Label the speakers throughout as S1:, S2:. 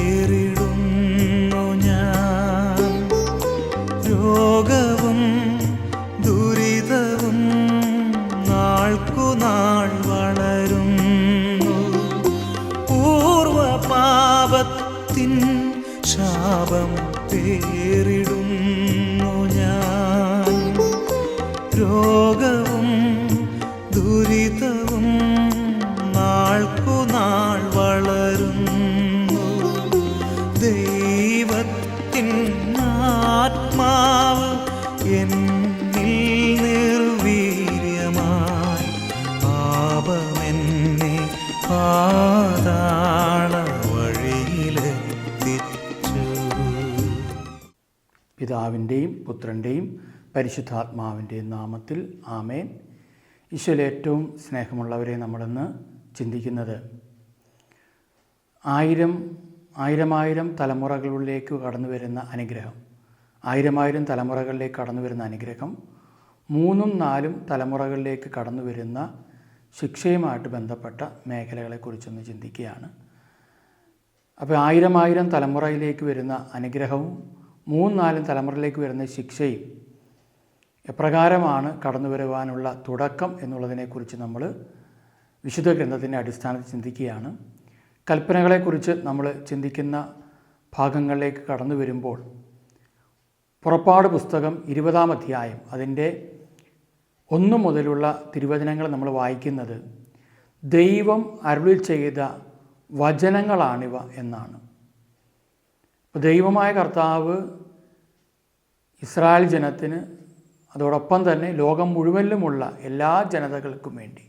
S1: പേരിടുന്നു ഞാൻ. രോഗവും ദുരിതവും നാൾക്കുനാൾ വളരുന്നു. പൂർവപാപത്തിൻ ശാപം പേരിടുന്നു ഞാൻ. രോഗവും ദുരിതവും നാൾക്കുനാൾ വളരുന്നു. ദൈവത്തിൻ ആത്മാവ് എന്നിൽ നിർവീര്യമായി പാപമെന്നെ പാതാള വഴിയിലെത്തിച്ചു.
S2: പിതാവിൻ്റെയും പുത്രൻ്റെയും പരിശുദ്ധാത്മാവിൻ്റെയും നാമത്തിൽ ആമേൻ. ഈശോയിൽ ഏറ്റവും സ്നേഹമുള്ളവരെ നമ്മളിന്ന് ചിന്തിക്കുന്നത് ആയിരം തലമുറകളിലേക്ക് കടന്നു വരുന്ന അനുഗ്രഹം. ആയിരം തലമുറകളിലേക്ക് കടന്നു വരുന്ന അനുഗ്രഹം 3, 4 തലമുറകളിലേക്ക് കടന്നു വരുന്ന ശിക്ഷയുമായിട്ട് ബന്ധപ്പെട്ട മേഖലകളെക്കുറിച്ചൊന്ന് ചിന്തിക്കുകയാണ്. അപ്പോൾ 1000 തലമുറയിലേക്ക് വരുന്ന അനുഗ്രഹവും 3, 4 തലമുറയിലേക്ക് വരുന്ന ശിക്ഷയും എപ്രകാരമാണ് കടന്നു വരുവാനുള്ള തുടക്കം എന്നുള്ളതിനെക്കുറിച്ച് നമ്മൾ വിശുദ്ധ ഗ്രന്ഥത്തിൻ്റെ അടിസ്ഥാനത്തിൽ ചിന്തിക്കുകയാണ്. കൽപ്പനകളെക്കുറിച്ച് നമ്മൾ ചിന്തിക്കുന്ന ഭാഗങ്ങളിലേക്ക് കടന്നു വരുമ്പോൾ പുറപ്പാട് പുസ്തകം 20-ാം അധ്യായം അതിൻ്റെ 1 മുതലുള്ള തിരുവചനങ്ങൾ നമ്മൾ വായിക്കുന്നത് ദൈവം അരുളി ചെയ്ത വചനങ്ങളാണിവ എന്നാണ്. ദൈവമായ കർത്താവ് ഇസ്രായേൽ ജനത്തിന് അതോടൊപ്പം തന്നെ ലോകം മുഴുവനിലുമുള്ള എല്ലാ ജനതകൾക്കും വേണ്ടി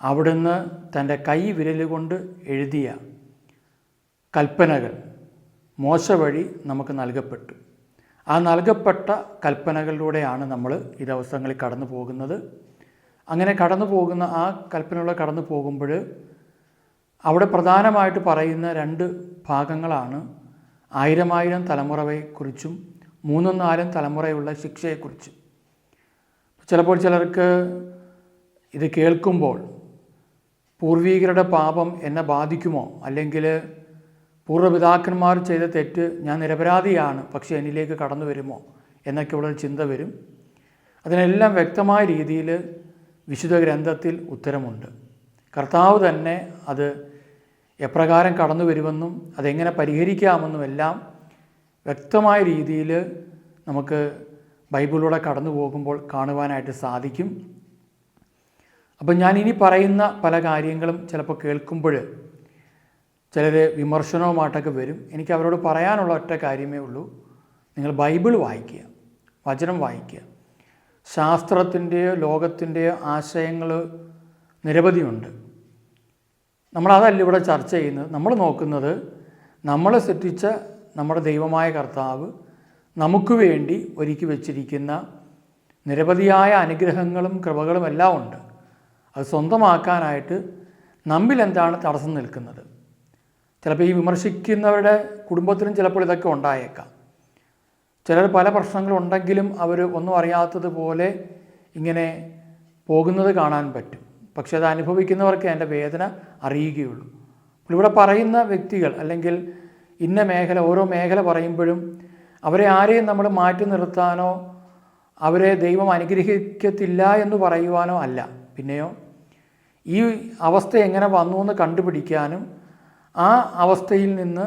S2: അവിടുന്ന് തൻ്റെ കൈ വിരലുകൊണ്ട് എഴുതിയ കൽപ്പനകൾ മോശ വഴി നമുക്ക് നൽകപ്പെട്ടു. ആ നൽകപ്പെട്ട കൽപ്പനകളിലൂടെയാണ് നമ്മൾ ഈ ദിവസങ്ങളിൽ കടന്നു പോകുന്നത്. അങ്ങനെ കടന്നു പോകുന്ന ആ കൽപ്പനകളെ കടന്നു പോകുമ്പോൾ അവിടെ പ്രധാനമായിട്ട് പറയുന്ന 2 ഭാഗങ്ങളാണ് 1000 തലമുറയെക്കുറിച്ചും 3, 4 തലമുറയുള്ള ശിക്ഷയെക്കുറിച്ചും. ചിലപ്പോൾ ചിലർക്ക് ഇത് കേൾക്കുമ്പോൾ പൂർവീകരുടെ പാപം എന്നെ ബാധിക്കുമോ, അല്ലെങ്കിൽ പൂർവ്വപിതാക്കന്മാർ ചെയ്ത തെറ്റ് ഞാൻ നിരപരാധിയാണ് പക്ഷേ എന്നിലേക്ക് കടന്നു വരുമോ എന്നൊക്കെ ഉള്ള ചിന്ത വരും. അതിനെല്ലാം വ്യക്തമായ രീതിയിൽ വിശുദ്ധ ഗ്രന്ഥത്തിൽ ഉത്തരമുണ്ട്. കർത്താവ് തന്നെ അത് എപ്രകാരം കടന്നു വരുമെന്നും അതെങ്ങനെ പരിഹരിക്കാമെന്നും എല്ലാം വ്യക്തമായ രീതിയിൽ നമുക്ക് ബൈബിളിലൂടെ കടന്നു പോകുമ്പോൾ കാണുവാനായിട്ട് സാധിക്കും. അപ്പം ഞാനിനി പറയുന്ന പല കാര്യങ്ങളും ചിലപ്പോൾ കേൾക്കുമ്പോൾ ചിലർ വിമർശനവുമായിട്ടൊക്കെ വരും. എനിക്ക് അവരോട് പറയാനുള്ള ഒറ്റ കാര്യമേ ഉള്ളൂ, നിങ്ങൾ ബൈബിൾ വായിക്കുക, വചനം വായിക്കുക. ശാസ്ത്രത്തിൻ്റെയോ ലോകത്തിൻ്റെയോ ആശയങ്ങൾ നിരവധിയുണ്ട്. നമ്മളതല്ല ഇവിടെ ചർച്ച ചെയ്യുന്നത്. നമ്മൾ നോക്കുന്നത് നമ്മളെ സൃഷ്ടിച്ച നമ്മുടെ ദൈവമായ കർത്താവ് നമുക്ക് വേണ്ടി ഒരുക്കി വച്ചിരിക്കുന്ന നിരവധിയായ അനുഗ്രഹങ്ങളും കൃപകളും എല്ലാം ഉണ്ട്. അത് സ്വന്തമാക്കാനായിട്ട് നമ്മിൽ എന്താണ് തടസ്സം നിൽക്കുന്നത്? ചിലപ്പോൾ ഈ വിമർശിക്കുന്നവരുടെ കുടുംബത്തിലും ചിലപ്പോൾ ഇതൊക്കെ ഉണ്ടായേക്കാം. ചിലർ പല പ്രശ്നങ്ങളുണ്ടെങ്കിലും അവർ ഒന്നും അറിയാത്തതുപോലെ ഇങ്ങനെ പോകുന്നത് കാണാൻ പറ്റും. പക്ഷെ അത് അനുഭവിക്കുന്നവർക്ക് അതിൻ്റെ വേദന അറിയുകയുള്ളൂ. ഇവിടെ പറയുന്ന വ്യക്തികൾ അല്ലെങ്കിൽ ഇന്ന മേഖല, ഓരോ മേഖല പറയുമ്പോഴും അവരെ ആരെയും നമ്മൾ മാറ്റി നിർത്താനോ അവരെ ദൈവം അനുഗ്രഹിക്കത്തില്ല എന്ന് പറയുവാനോ അല്ല. പിന്നെയോ ഈ അവസ്ഥ എങ്ങനെ വന്നു എന്ന് കണ്ടുപിടിക്കാനും ആ അവസ്ഥയിൽ നിന്ന്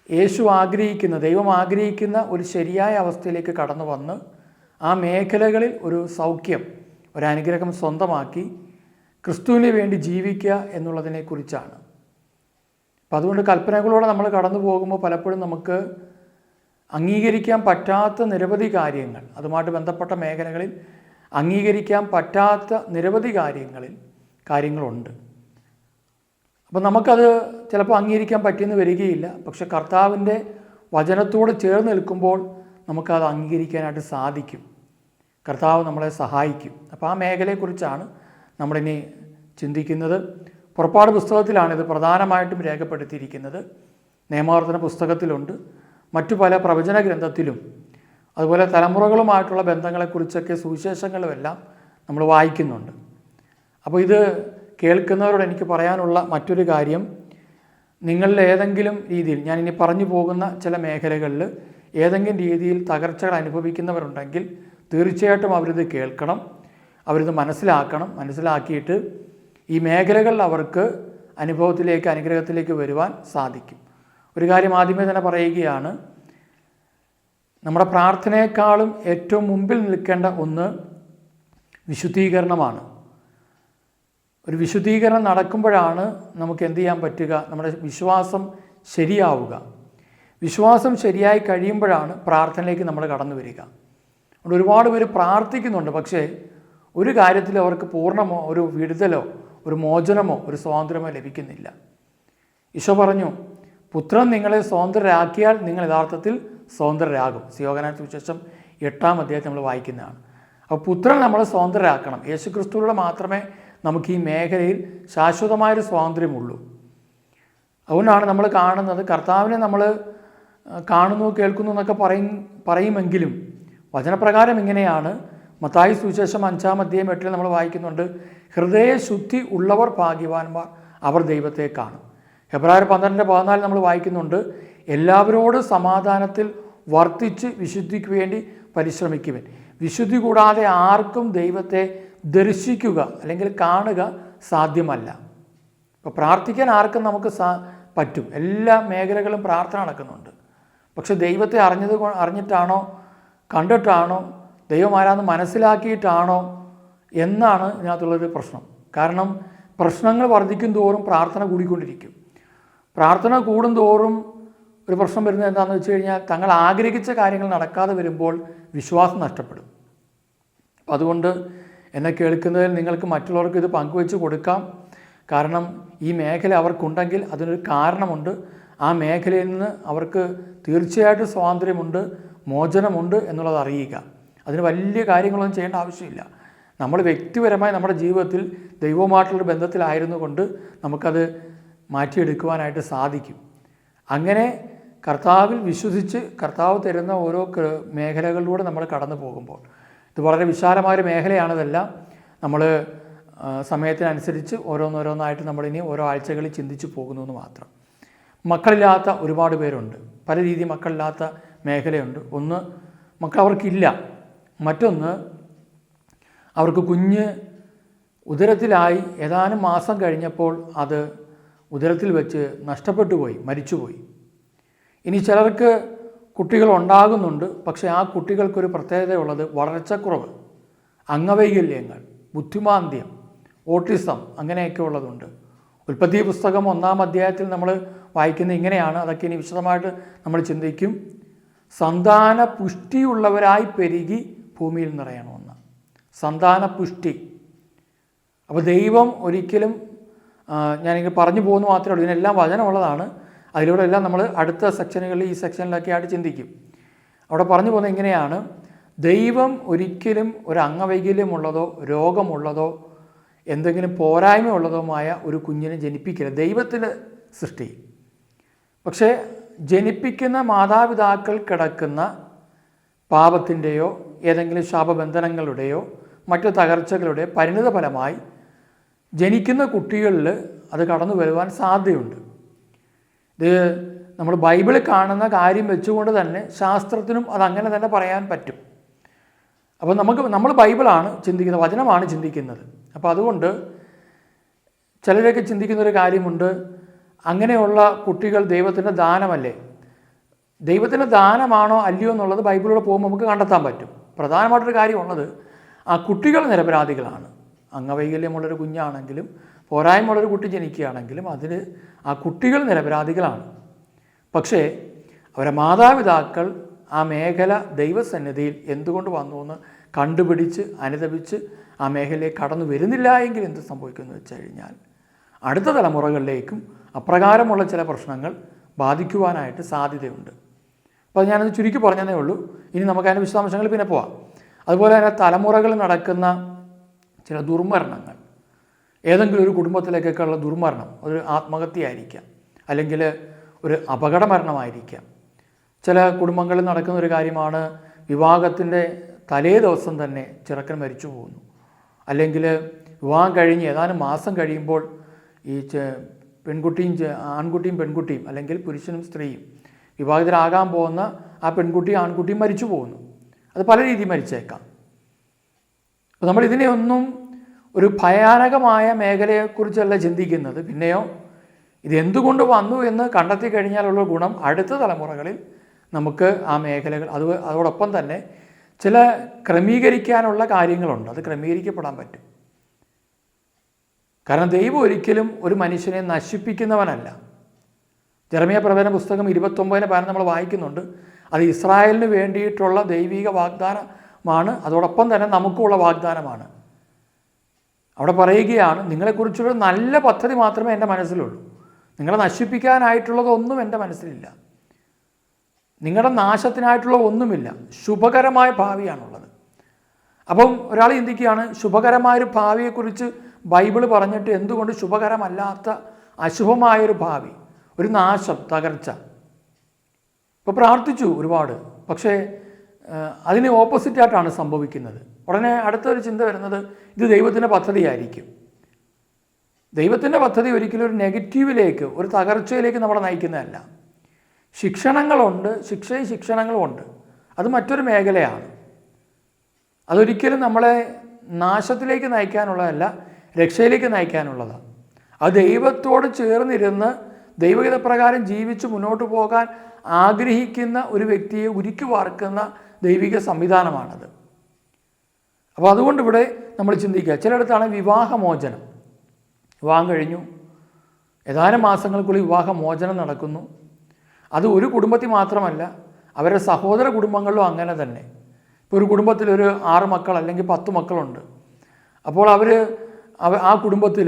S2: യേശു ആഗ്രഹിക്കുന്ന, ദൈവം ആഗ്രഹിക്കുന്ന ഒരു ശരിയായ അവസ്ഥയിലേക്ക് കടന്നു വന്ന് ആ മേഖലകളിൽ ഒരു സൗഖ്യം, ഒരനുഗ്രഹം സ്വന്തമാക്കി ക്രിസ്തുവിന് വേണ്ടി ജീവിക്കുക എന്നുള്ളതിനെക്കുറിച്ചാണ്. അപ്പം അതുകൊണ്ട് കൽപ്പനകളോടെ നമ്മൾ കടന്നു പോകുമ്പോൾ പലപ്പോഴും നമുക്ക് അംഗീകരിക്കാൻ പറ്റാത്ത നിരവധി കാര്യങ്ങൾ, അതുമായിട്ട് ബന്ധപ്പെട്ട മേഖലകളിൽ അംഗീകരിക്കാൻ പറ്റാത്ത നിരവധി കാര്യങ്ങളുണ്ട്. അപ്പം നമുക്കത് ചിലപ്പോൾ അംഗീകരിക്കാൻ പറ്റിയെന്ന് വരികയില്ല. പക്ഷെ കർത്താവിൻ്റെ വചനത്തോട് ചേർന്ന് നിൽക്കുമ്പോൾ നമുക്കത് അംഗീകരിക്കാനായിട്ട് സാധിക്കും. കർത്താവ് നമ്മളെ സഹായിക്കും. അപ്പോൾ ആ മേഖലയെക്കുറിച്ചാണ് നമ്മളിനി ചിന്തിക്കുന്നത്. പുറപ്പാട് പുസ്തകത്തിലാണിത് പ്രധാനമായിട്ടും രേഖപ്പെടുത്തിയിരിക്കുന്നത്. നിയമാവർത്തന പുസ്തകത്തിലുണ്ട്, മറ്റു പല പ്രവചന ഗ്രന്ഥത്തിലും, അതുപോലെ തലമുറകളുമായിട്ടുള്ള ബന്ധങ്ങളെക്കുറിച്ചൊക്കെ സുവിശേഷങ്ങളുമെല്ലാം നമ്മൾ വായിക്കുന്നുണ്ട്. അപ്പോൾ ഇത് കേൾക്കുന്നവരോട് എനിക്ക് പറയാനുള്ള മറ്റൊരു കാര്യം, നിങ്ങളിൽ ഏതെങ്കിലും രീതിയിൽ, ഞാൻ ഇനി പറഞ്ഞു പോകുന്ന ചില മേഖലകളിൽ ഏതെങ്കിലും രീതിയിൽ തകർച്ചകൾ അനുഭവിക്കുന്നവരുണ്ടെങ്കിൽ തീർച്ചയായിട്ടും അവരിത് കേൾക്കണം, അവരിത് മനസ്സിലാക്കിയിട്ട് ഈ മേഖലകളിൽ അവർക്ക് അനുഭവത്തിലേക്ക്, അനുഗ്രഹത്തിലേക്ക് വരുവാൻ സാധിക്കും. ഒരു കാര്യം ആദ്യമേ തന്നെ പറയുകയാണ്, നമ്മുടെ പ്രാർത്ഥനയെക്കാളും ഏറ്റവും മുമ്പിൽ നിൽക്കേണ്ട ഒന്ന് വിശുദ്ധീകരണമാണ്. ഒരു വിശുദ്ധീകരണം നടക്കുമ്പോഴാണ് നമുക്ക് എന്ത് ചെയ്യാൻ പറ്റുക, നമ്മുടെ വിശ്വാസം ശരിയാവുക. വിശ്വാസം ശരിയായി കഴിയുമ്പോഴാണ് പ്രാർത്ഥനയിലേക്ക് നമ്മൾ കടന്നു വരിക. അതുകൊണ്ട് ഒരുപാട് പേര് പ്രാർത്ഥിക്കുന്നുണ്ട്, പക്ഷേ ഒരു കാര്യത്തിൽ അവർക്ക് പൂർണ്ണമോ ഒരു വിടുതലോ ഒരു മോചനമോ ഒരു സ്വാതന്ത്ര്യമോ ലഭിക്കുന്നില്ല. ഈശോ പറഞ്ഞു, പുത്രൻ നിങ്ങളെ സ്വതന്ത്രരാക്കിയാൽ നിങ്ങൾ യഥാർത്ഥത്തിൽ സ്വതന്ത്രരാകും. യോഹന്നാൻ സുവിശേഷം 8-ാം അധ്യായത്തിൽ നമ്മൾ വായിക്കുന്നതാണ്. അപ്പോൾ പുത്രൻ നമ്മളെ സ്വതന്ത്രരാക്കണം. യേശുക്രിസ്തുവിലൂടെ മാത്രമേ നമുക്ക് ഈ മേഖലയിൽ ശാശ്വതമായൊരു സ്വാതന്ത്ര്യമുള്ളൂ. അതുകൊണ്ടാണ് നമ്മൾ കാണുന്നത്, കർത്താവിനെ നമ്മൾ കാണുന്നു കേൾക്കുന്നു എന്നൊക്കെ പറയുമെങ്കിലും വചനപ്രകാരം ഇങ്ങനെയാണ്. മത്തായി സുവിശേഷം 5-ാം അധ്യായം 8-ൽ നമ്മൾ വായിക്കുന്നുണ്ട്, ഹൃദയശുദ്ധി ഉള്ളവർ ഭാഗ്യവാന്മാർ, അവർ ദൈവത്തെ കാണും. ഹെബ്രായർ 12:14 നമ്മൾ വായിക്കുന്നുണ്ട്, എല്ലാവരോടും സമാധാനത്തിൽ വർത്തിച്ച് വിശുദ്ധിക്ക് വേണ്ടി പരിശ്രമിക്കുവാൻ. വിശുദ്ധി കൂടാതെ ആർക്കും ദൈവത്തെ ദർശിക്കുക അല്ലെങ്കിൽ കാണുക സാധ്യമല്ല. ഇപ്പോൾ പ്രാർത്ഥിക്കാൻ ആർക്കും നമുക്ക് പറ്റും, എല്ലാ മേഖലകളും പ്രാർത്ഥന നടക്കുന്നുണ്ട്. പക്ഷെ ദൈവത്തെ അറിഞ്ഞിട്ടാണോ, കണ്ടിട്ടാണോ, ദൈവം ആരാന്ന് മനസ്സിലാക്കിയിട്ടാണോ എന്നാണ് ഇതിനകത്തുള്ളൊരു പ്രശ്നം. കാരണം പ്രശ്നങ്ങൾ വർദ്ധിക്കും തോറും പ്രാർത്ഥന കൂടിക്കൊണ്ടിരിക്കും. പ്രാർത്ഥന കൂടുന്തോറും ഒരു പ്രശ്നം വരുന്നത് എന്താണെന്ന് വെച്ച് കഴിഞ്ഞാൽ, തങ്ങൾ ആഗ്രഹിച്ച കാര്യങ്ങൾ നടക്കാതെ വരുമ്പോൾ വിശ്വാസം നഷ്ടപ്പെടും. അപ്പം അതുകൊണ്ട് എന്നെ കേൾക്കുന്നതിൽ നിങ്ങൾക്ക് മറ്റുള്ളവർക്ക് ഇത് പങ്കുവെച്ച് കൊടുക്കാം. കാരണം ഈ മേഖല അവർക്കുണ്ടെങ്കിൽ അതിനൊരു കാരണമുണ്ട്. ആ മേഖലയിൽ നിന്ന് അവർക്ക് തീർച്ചയായിട്ടും സ്വാതന്ത്ര്യമുണ്ട്, മോചനമുണ്ട് എന്നുള്ളത് അറിയുക. അതിന് വലിയ കാര്യങ്ങളൊന്നും ചെയ്യേണ്ട ആവശ്യമില്ല. നമ്മൾ വ്യക്തിപരമായി നമ്മുടെ ജീവിതത്തിൽ ദൈവവുമായിട്ടുള്ളൊരു ബന്ധത്തിലായിരുന്നു കൊണ്ട് നമുക്കത് മാറ്റിയെടുക്കുവാനായിട്ട് സാധിക്കും. അങ്ങനെ കർത്താവിൽ വിശ്വസിച്ച് കർത്താവ് തരുന്ന ഓരോ മേഖലകളിലൂടെ നമ്മൾ കടന്നു പോകുമ്പോൾ, ഇത് വളരെ വിശാലമായൊരു മേഖലയാണിതെല്ലാം. നമ്മൾ സമയത്തിനനുസരിച്ച് ഓരോന്നോരോന്നായിട്ട് നമ്മളിനി ഓരോ ആഴ്ചകളിൽ ചിന്തിച്ച് പോകുന്നു എന്ന് മാത്രം. മക്കളില്ലാത്ത ഒരുപാട് പേരുണ്ട്, പല രീതിയിൽ മക്കളില്ലാത്ത മേഖലയുണ്ട്. ഒന്ന്, മക്കൾ അവർക്കില്ല. മറ്റൊന്ന്, അവർക്ക് കുഞ്ഞ് ഉദരത്തിലായി ഏതാനും മാസം കഴിഞ്ഞപ്പോൾ അത് ഉദരത്തിൽ വെച്ച് നഷ്ടപ്പെട്ടു പോയി, മരിച്ചുപോയി. ഇനി ചിലർക്ക് കുട്ടികൾ ഉണ്ടാകുന്നുണ്ട്, പക്ഷേ ആ കുട്ടികൾക്കൊരു പ്രത്യേകതയുള്ളത് വളർച്ചക്കുറവ്, അംഗവൈകല്യങ്ങൾ, ബുദ്ധിമാന്ദ്യം, ഓട്ടിസം അങ്ങനെയൊക്കെ ഉള്ളതുണ്ട്. ഉൽപ്പത്തി പുസ്തകം 1-ാം അധ്യായത്തിൽ നമ്മൾ വായിക്കുന്നത് ഇങ്ങനെയാണ്. അതൊക്കെ ഇനി വിശദമായിട്ട് നമ്മൾ ചിന്തിക്കും. സന്താന പുഷ്ടിയുള്ളവരായി പെരുകി ഭൂമിയിൽ നിറയണമെന്ന്. സന്താന പുഷ്ടി. അപ്പോൾ ദൈവം ഒരിക്കലും, ഞാനിങ്ങനെ പറഞ്ഞു പോകുന്നു മാത്രമേ ഉള്ളൂ, ഇതിനെല്ലാം വചനമുള്ളതാണ്. അതിലൂടെ എല്ലാം നമ്മൾ അടുത്ത സെക്ഷനുകളിൽ, ഈ സെക്ഷനിലൊക്കെ ആയിട്ട് ചിന്തിക്കും. അവിടെ പറഞ്ഞു പോകുന്നത് ഇങ്ങനെയാണ്, ദൈവം ഒരിക്കലും ഒരു അംഗവൈകല്യമുള്ളതോ രോഗമുള്ളതോ എന്തെങ്കിലും പോരായ്മയുള്ളതുമായ ഒരു കുഞ്ഞിനെ ജനിപ്പിക്കില്ല ദൈവത്തിൻ്റെ സൃഷ്ടി. പക്ഷേ ജനിപ്പിക്കുന്ന മാതാപിതാക്കൾ കിടക്കുന്ന പാപത്തിൻ്റെയോ ഏതെങ്കിലും ശാപബന്ധനങ്ങളുടെയോ മറ്റു തകർച്ചകളുടെ പരിണിത ഫലമായി ജനിക്കുന്ന കുട്ടികളിൽ അത് കടന്നു വരുവാൻ സാധ്യതയുണ്ട്. ഇത് നമ്മൾ ബൈബിളിൽ കാണുന്ന കാര്യം വെച്ചുകൊണ്ട് തന്നെ ശാസ്ത്രത്തിനും അതങ്ങനെ തന്നെ പറയാൻ പറ്റും. അപ്പോൾ നമ്മൾ ബൈബിളാണ് ചിന്തിക്കുന്നത്, വചനമാണ് ചിന്തിക്കുന്നത്. അപ്പോൾ അതുകൊണ്ട് ചിലരൊക്കെ ചിന്തിക്കുന്നൊരു കാര്യമുണ്ട്, അങ്ങനെയുള്ള കുട്ടികൾ ദൈവത്തിൻ്റെ ദാനമല്ലേ? ദൈവത്തിൻ്റെ ദാനമാണോ അല്ലയോ എന്നുള്ളത് ബൈബിളിലൂടെ പോകുമ്പോൾ നമുക്ക് കണ്ടെത്താൻ പറ്റും. പ്രധാനമായിട്ടൊരു കാര്യമുള്ളത്, ആ കുട്ടികൾ നിരപരാധികളാണ്. അംഗവൈകല്യമുള്ളൊരു കുഞ്ഞാണെങ്കിലും പോരായ്മയുള്ളൊരു കുട്ടി ജനിക്കുകയാണെങ്കിലും അതിൽ ആ കുട്ടികൾ നിരപരാധികളാണ്. പക്ഷേ അവരെ മാതാപിതാക്കൾ ആ മേഖല ദൈവസന്നിധിയിൽ എന്തുകൊണ്ട് വന്നു എന്ന് കണ്ടുപിടിച്ച് അനുദപിച്ച് ആ മേഖലയിലേക്ക് കടന്നു വരുന്നില്ല എങ്കിൽ എന്ത് സംഭവിക്കുമെന്ന് വെച്ച് കഴിഞ്ഞാൽ അടുത്ത തലമുറകളിലേക്കും അപ്രകാരമുള്ള ചില പ്രശ്നങ്ങൾ ബാധിക്കുവാനായിട്ട് സാധ്യതയുണ്ട്. അപ്പോൾ ഞാനത് ചുരുക്കി പറഞ്ഞതേ ഉള്ളൂ. ഇനി നമുക്ക് അതിൻ്റെ വിശദാംശങ്ങൾ പിന്നെ പോവാം. അതുപോലെ തന്നെ തലമുറകൾ നടക്കുന്ന ചില ദുർമരണങ്ങൾ, ഏതെങ്കിലും ഒരു കുടുംബത്തിലേക്കൊക്കെയുള്ള ദുർമരണം, ഒരു ആത്മഹത്യയായിരിക്കാം, അല്ലെങ്കിൽ ഒരു അപകടമരണമായിരിക്കാം. ചില കുടുംബങ്ങളിൽ നടക്കുന്ന ഒരു കാര്യമാണ്, വിവാഹത്തിൻ്റെ തലേ ദിവസം തന്നെ ചെറുക്കൻ മരിച്ചു പോകുന്നു, അല്ലെങ്കിൽ വിവാഹം കഴിഞ്ഞ് ഏതാനും മാസം കഴിയുമ്പോൾ ഈ ആൺകുട്ടിയും പെൺകുട്ടിയും അല്ലെങ്കിൽ പുരുഷനും സ്ത്രീയും വിവാഹിതരാകാൻ പോകുന്ന ആ പെൺകുട്ടിയും ആൺകുട്ടിയും മരിച്ചു പോകുന്നു. അത് പല രീതിയിൽ മരിച്ചേക്കാം. അപ്പോൾ നമ്മൾ ഇതിനെയൊന്നും ഒരു ഭയാനകമായ മേഖലയെക്കുറിച്ചല്ല ചിന്തിക്കുന്നത്. പിന്നെയോ ഇത് എന്തുകൊണ്ട് വന്നു എന്ന് കണ്ടെത്തി കഴിഞ്ഞാലുള്ള ഗുണം അടുത്ത തലമുറകളിൽ നമുക്ക് ആ മേഖലകൾ അതോടൊപ്പം തന്നെ ചില ക്രമീകരിക്കാനുള്ള കാര്യങ്ങളുണ്ട്. അത് ക്രമീകരിക്കപ്പെടാൻ പറ്റും. കാരണം ദൈവം ഒരിക്കലും ഒരു മനുഷ്യനെ നശിപ്പിക്കുന്നവനല്ല. ജെറമ്യാ പ്രവചന പുസ്തകം 29 നമ്മൾ വായിക്കുന്നുണ്ട്. അത് ഇസ്രായേലിന് വേണ്ടിയിട്ടുള്ള ദൈവിക വാഗ്ദാനമാണ്, അതോടൊപ്പം തന്നെ നമുക്കുള്ള വാഗ്ദാനമാണ്. അവിടെ പറയുകയാണ്, നിങ്ങളെക്കുറിച്ചൊരു നല്ല പദ്ധതി മാത്രമേ എൻ്റെ മനസ്സിലുള്ളൂ, നിങ്ങളെ നശിപ്പിക്കാനായിട്ടുള്ളതൊന്നും എൻ്റെ മനസ്സിലില്ല, നിങ്ങളുടെ നാശത്തിനായിട്ടുള്ള ഒന്നുമില്ല, ശുഭകരമായ ഭാവിയാണുള്ളത്. അപ്പം ഒരാൾ ചിന്തിക്കുകയാണ്, ശുഭകരമായൊരു ഭാവിയെക്കുറിച്ച് ബൈബിൾ പറഞ്ഞിട്ട് എന്തുകൊണ്ട് ശുഭകരമല്ലാത്ത അശുഭമായൊരു ഭാവി, ഒരു നാശം, തകർച്ച? ഇപ്പോൾ പ്രാർത്ഥിച്ചു ഒരുപാട്, പക്ഷേ അതിന് ഓപ്പോസിറ്റായിട്ടാണ് സംഭവിക്കുന്നത്. ഉടനെ അടുത്തൊരു ചിന്ത വരുന്നത്, ഇത് ദൈവത്തിൻ്റെ പദ്ധതിയായിരിക്കും. ദൈവത്തിൻ്റെ പദ്ധതി ഒരിക്കലും ഒരു നെഗറ്റീവിലേക്ക്, ഒരു തകർച്ചയിലേക്ക് നമ്മളെ നയിക്കുന്നതല്ല. ശിക്ഷണങ്ങളുമുണ്ട്. അത് മറ്റൊരു മേഖലയാണ്. അതൊരിക്കലും നമ്മളെ നാശത്തിലേക്ക് നയിക്കാനുള്ളതല്ല, രക്ഷയിലേക്ക് നയിക്കാനുള്ളതാണ്. അത് ദൈവത്തോട് ചേർന്നിരുന്ന് ദൈവഹിതപ്രകാരം ജീവിച്ച് മുന്നോട്ട് പോകാൻ ആഗ്രഹിക്കുന്ന ഒരു വ്യക്തിയെ ഉരുക്കി വാർക്കുന്ന ദൈവിക സംവിധാനമാണത്. അപ്പോൾ അതുകൊണ്ട് ഇവിടെ നമ്മൾ ചിന്തിക്കുക, ചിലയിടത്താണ് വിവാഹമോചനം. വിവാഹം കഴിഞ്ഞു, ഏതാനും മാസങ്ങൾക്കുള്ളിൽ വിവാഹമോചനം നടക്കുന്നു. അത് ഒരു കുടുംബത്തിൽ മാത്രമല്ല, അവരുടെ സഹോദര കുടുംബങ്ങളിലും അങ്ങനെ തന്നെ. ഇപ്പോൾ ഒരു കുടുംബത്തിൽ ഒരു 6 മക്കൾ അല്ലെങ്കിൽ 10 മക്കളുണ്ട്. അപ്പോൾ ആ കുടുംബത്തിൽ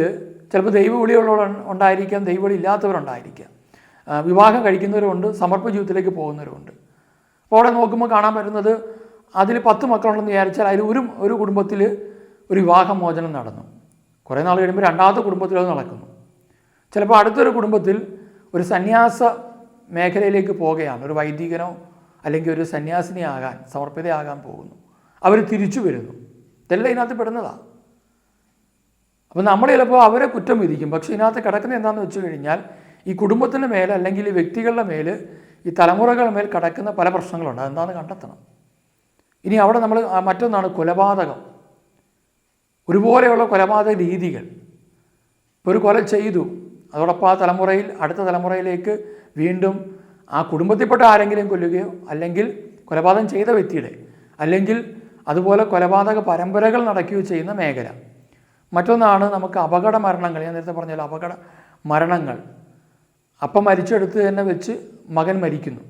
S2: ചിലപ്പോൾ ദൈവവിളിയുള്ളവർ ഉണ്ടായിരിക്കാം, ദൈവവിളി ഇല്ലാത്തവരുണ്ടായിരിക്കാം. വിവാഹം കഴിക്കുന്നവരുണ്ട്, സമർപ്പ ജീവിതത്തിലേക്ക് പോകുന്നവരുണ്ട്. അപ്പോൾ അവിടെ നോക്കുമ്പോൾ കാണാൻ പറ്റുന്നത്, അതിൽ 10 മക്കളുണ്ടെന്ന് വിചാരിച്ചാൽ അതിൽ ഒരു കുടുംബത്തിൽ ഒരു വിവാഹമോചനം നടന്നു. കുറേ നാൾ കഴിയുമ്പോൾ രണ്ടാമത്തെ കുടുംബത്തിൽ അത് നടക്കുന്നു. ചിലപ്പോൾ അടുത്തൊരു കുടുംബത്തിൽ ഒരു സന്യാസ മേഖലയിലേക്ക് പോവുകയാണ്, ഒരു വൈദികനോ അല്ലെങ്കിൽ ഒരു സന്യാസിനിയാകാൻ, സമർപ്പിതയാകാൻ പോകുന്നു. അവർ തിരിച്ചു വരുന്നു. ഇതെല്ലാം ഇതിനകത്ത് പെടുന്നതാണ്. അപ്പോൾ നമ്മൾ ചിലപ്പോൾ അവരെ കുറ്റം വിധിക്കും. പക്ഷേ ഇതിനകത്ത് കിടക്കുന്നത് എന്താണെന്ന് വെച്ച് കഴിഞ്ഞാൽ, ഈ കുടുംബത്തിൻ്റെ മേൽ അല്ലെങ്കിൽ ഈ വ്യക്തികളുടെ മേൽ, ഈ തലമുറകളുടെ മേൽ കിടക്കുന്ന പല പ്രശ്നങ്ങളുണ്ട്. അതെന്താണെന്ന് കണ്ടെത്തണം. ഇനി അവിടെ നമ്മൾ മറ്റൊന്നാണ് കൊലപാതകം. ഒരുപോലെയുള്ള കൊലപാതക രീതികൾ. ഇപ്പോൾ ഒരു കൊല ചെയ്തു, അതോടൊപ്പം ആ തലമുറയിൽ അടുത്ത തലമുറയിലേക്ക് വീണ്ടും ആ കുടുംബത്തിൽപ്പെട്ട ആരെങ്കിലും കൊല്ലുകയോ, അല്ലെങ്കിൽ കൊലപാതകം ചെയ്ത വ്യക്തിയുടെ, അല്ലെങ്കിൽ അതുപോലെ കൊലപാതക പരമ്പരകൾ നടക്കുകയോ ചെയ്യുന്ന മേഖല. മറ്റൊന്നാണ് നമുക്ക് അപകട മരണങ്ങൾ. ഞാൻ നേരത്തെ പറഞ്ഞല്ലോ, അപകട മരണങ്ങൾ. അപ്പം മരിച്ചെടുത്ത് തന്നെ വെച്ച് മകൻ മരിക്കുന്നു.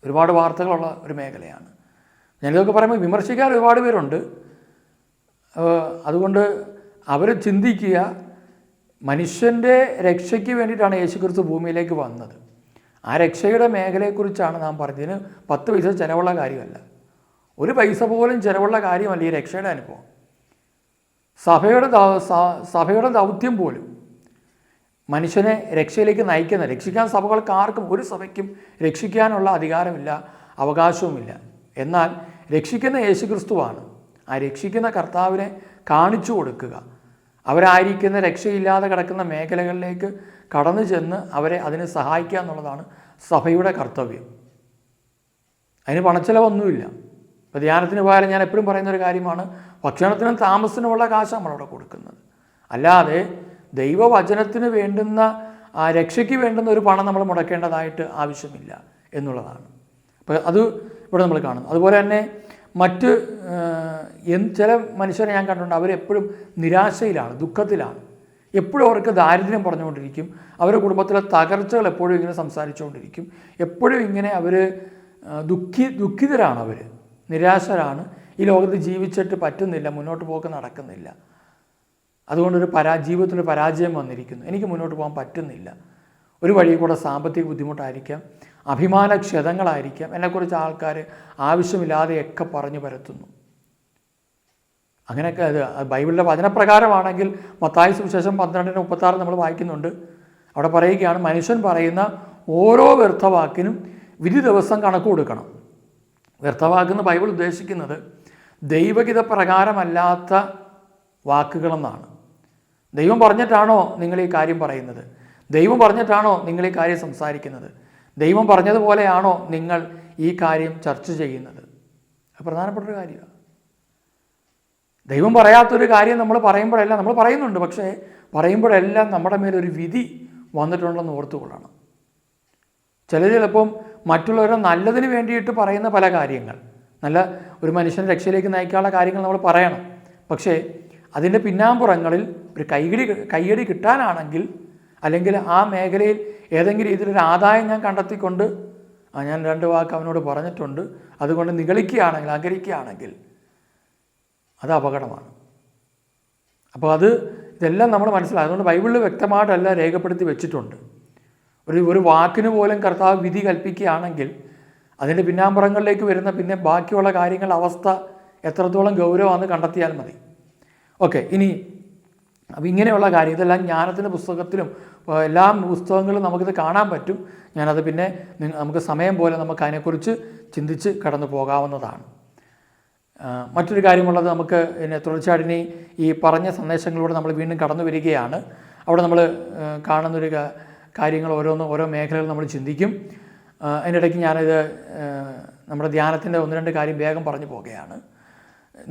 S2: ഒരുപാട് വാർത്തകളുള്ള ഒരു മേഖലയാണ്. ഞാനിതൊക്കെ പറയുമ്പോൾ വിമർശിക്കാൻ ഒരുപാട് പേരുണ്ട്. അതുകൊണ്ട് അവർ ചിന്തിക്കുക, മനുഷ്യൻ്റെ രക്ഷയ്ക്ക് വേണ്ടിയിട്ടാണ് യേശുക്രിസ്തു ഭൂമിയിലേക്ക് വന്നത്. ആ രക്ഷയുടെ മേഖലയെക്കുറിച്ചാണ് നാം പറഞ്ഞതിന് 10 പൈസ ചിലവുള്ള കാര്യമല്ല, ഒരു പൈസ പോലും ചിലവുള്ള കാര്യമല്ല ഈ രക്ഷയുടെ അനുഭവം. സഭയുടെ ദൗത്യം പോലും മനുഷ്യനെ രക്ഷയിലേക്ക് നയിക്കുന്ന, രക്ഷിക്കാൻ സഭകൾക്ക് ആർക്കും, ഒരു സഭയ്ക്കും രക്ഷിക്കാനുള്ള അധികാരമില്ല, അവകാശവുമില്ല. എന്നാൽ രക്ഷിക്കുന്ന യേശുക്രിസ്തുവാണ്. ആ രക്ഷിക്കുന്ന കർത്താവിനെ കാണിച്ചു കൊടുക്കുക, അവരായിരിക്കുന്ന രക്ഷയില്ലാതെ കിടക്കുന്ന മേഖലകളിലേക്ക് കടന്നു ചെന്ന് അവരെ അതിന് സഹായിക്കുക എന്നുള്ളതാണ് സഭയുടെ കർത്തവ്യം. അതിന് പണച്ചിലവൊന്നുമില്ല. ഇപ്പോൾ ധ്യാനത്തിന് പോയാലും ഞാൻ എപ്പോഴും പറയുന്നൊരു കാര്യമാണ്, ഭക്ഷണത്തിനും താമസത്തിനുമുള്ള കാശ് നമ്മളവിടെ കൊടുക്കുന്നത്. അല്ലാതെ ദൈവവചനത്തിന് വേണ്ടുന്ന രക്ഷയ്ക്ക് വേണ്ടുന്ന ഒരു പണം നമ്മൾ മുടക്കേണ്ടതായിട്ട് ആവശ്യമില്ല എന്നുള്ളതാണ്. അപ്പോൾ അത് ഇവിടെ നമ്മൾ കാണുന്നു. അതുപോലെ തന്നെ മറ്റ് ചില മനുഷ്യരെ ഞാൻ കണ്ടിട്ടുണ്ട്, അവരെപ്പോഴും നിരാശയിലാണ്, ദുഃഖത്തിലാണ്. എപ്പോഴും അവർക്ക് ദാരിദ്ര്യം പറഞ്ഞുകൊണ്ടിരിക്കും. അവരുടെ കുടുംബത്തിലെ തകർച്ചകൾ എപ്പോഴും ഇങ്ങനെ സംസാരിച്ചുകൊണ്ടിരിക്കും. എപ്പോഴും ഇങ്ങനെ അവർ ദുഃഖിതരാണ്, അവർ നിരാശരാണ്. ഈ ലോകത്ത് ജീവിച്ചിട്ട് പറ്റുന്നില്ല, മുന്നോട്ട് പോക്ക് നടക്കുന്നില്ല. അതുകൊണ്ടൊരു ജീവിതത്തിലൊരു പരാജയം വന്നിരിക്കുന്നു, എനിക്ക് മുന്നോട്ട് പോകാൻ പറ്റുന്നില്ല. ഒരു വഴി കൂടെ സാമ്പത്തിക ബുദ്ധിമുട്ടായിരിക്കാം, അഭിമാനക്ഷതങ്ങളായിരിക്കാം, എന്നെക്കുറിച്ച് ആൾക്കാർ ആവശ്യമില്ലാതെയൊക്കെ പറഞ്ഞു പരത്തുന്നു. അങ്ങനെയൊക്കെ അത് ബൈബിളിലെ വചനപ്രകാരമാണെങ്കിൽ മത്തായി സുവിശേഷം 12:36 നമ്മൾ വായിക്കുന്നുണ്ട്. അവിടെ പറയുകയാണ്, മനുഷ്യൻ പറയുന്ന ഓരോ വ്യർത്ഥവാക്കിനും വിധി ദിവസം കണക്ക് കൊടുക്കണം. വ്യർത്ഥവാക്കെന്ന് ബൈബിൾ ഉദ്ദേശിക്കുന്നത് ദൈവഹിത പ്രകാരമല്ലാത്ത വാക്കുകളെന്നാണ്. ദൈവം പറഞ്ഞിട്ടാണോ നിങ്ങൾ ഈ കാര്യം പറയുന്നത്? ദൈവം പറഞ്ഞിട്ടാണോ നിങ്ങൾ ഈ കാര്യം സംസാരിക്കുന്നത്? ദൈവം പറഞ്ഞതുപോലെയാണോ നിങ്ങൾ ഈ കാര്യം ചർച്ച ചെയ്യുന്നത്? അത് പ്രധാനപ്പെട്ടൊരു കാര്യമാണ്. ദൈവം പറയാത്തൊരു കാര്യം നമ്മൾ പറയുമ്പോഴെല്ലാം, നമ്മൾ പറയുന്നുണ്ട്, പക്ഷേ പറയുമ്പോഴെല്ലാം നമ്മുടെ മേലൊരു വിധി വന്നിട്ടുണ്ടെന്ന് ഓർത്തുകൊള്ളണം. ചിലപ്പം മറ്റുള്ളവരുടെ നല്ലതിന് വേണ്ടിയിട്ട് പറയുന്ന പല കാര്യങ്ങൾ, നല്ല ഒരു മനുഷ്യനെ രക്ഷയിലേക്ക് നയിക്കാനുള്ള കാര്യങ്ങൾ നമ്മൾ പറയണം. പക്ഷേ അതിൻ്റെ പിന്നാമ്പുറങ്ങളിൽ ഒരു കൈയടി കിട്ടാനാണെങ്കിൽ, അല്ലെങ്കിൽ ആ മേഖലയിൽ ഏതെങ്കിലും രീതിയിലൊരു ആദായം ഞാൻ കണ്ടെത്തിക്കൊണ്ട് ഞാൻ 2 വാക്ക് അവനോട് പറഞ്ഞിട്ടുണ്ട്, അതുകൊണ്ട് നിഗളിക്കുകയാണെങ്കിൽ, ആഗ്രഹിക്കുകയാണെങ്കിൽ അത് അപകടമാണ്. അപ്പോൾ ഇതെല്ലാം നമ്മൾ മനസ്സിലാകും. അതുകൊണ്ട് ബൈബിളിൽ വ്യക്തമായിട്ടെല്ലാം രേഖപ്പെടുത്തി വെച്ചിട്ടുണ്ട്. ഒരു വാക്കിന് പോലും കർത്താവ് വിധി കൽപ്പിക്കുകയാണെങ്കിൽ അതിൻ്റെ പിന്നാമ്പുറങ്ങളിലേക്ക് വരുന്ന പിന്നെ ബാക്കിയുള്ള കാര്യങ്ങളുടെ അവസ്ഥ എത്രത്തോളം ഗൗരവമാണെന്ന് കണ്ടെത്തിയാൽ മതി. ഓക്കെ, ഇനി അപ്പോൾ ഇങ്ങനെയുള്ള കാര്യം ഇതെല്ലാം ജ്ഞാനത്തിൻ്റെ പുസ്തകത്തിലും എല്ലാ പുസ്തകങ്ങളും നമുക്കിത് കാണാൻ പറ്റും. ഞാനത് പിന്നെ നമുക്ക് സമയം പോലെ നമുക്ക് അതിനെക്കുറിച്ച് ചിന്തിച്ച് കടന്നു പോകാവുന്നതാണ്. മറ്റൊരു കാര്യമുള്ളത്, നമുക്ക് തുടർച്ചയായിട്ട് ഈ പറഞ്ഞ സന്ദേശങ്ങളിലൂടെ നമ്മൾ വീണ്ടും കടന്നു വരികയാണ്. അവിടെ നമ്മൾ കാണുന്നൊരു കാര്യങ്ങൾ ഓരോ മേഖലകൾ നമ്മൾ ചിന്തിക്കും. അതിൻ്റെ ഇടയ്ക്ക് ഞാനിത് നമ്മുടെ ധ്യാനത്തിൻ്റെ 1-2 കാര്യം വേഗം പറഞ്ഞു പോകുകയാണ്.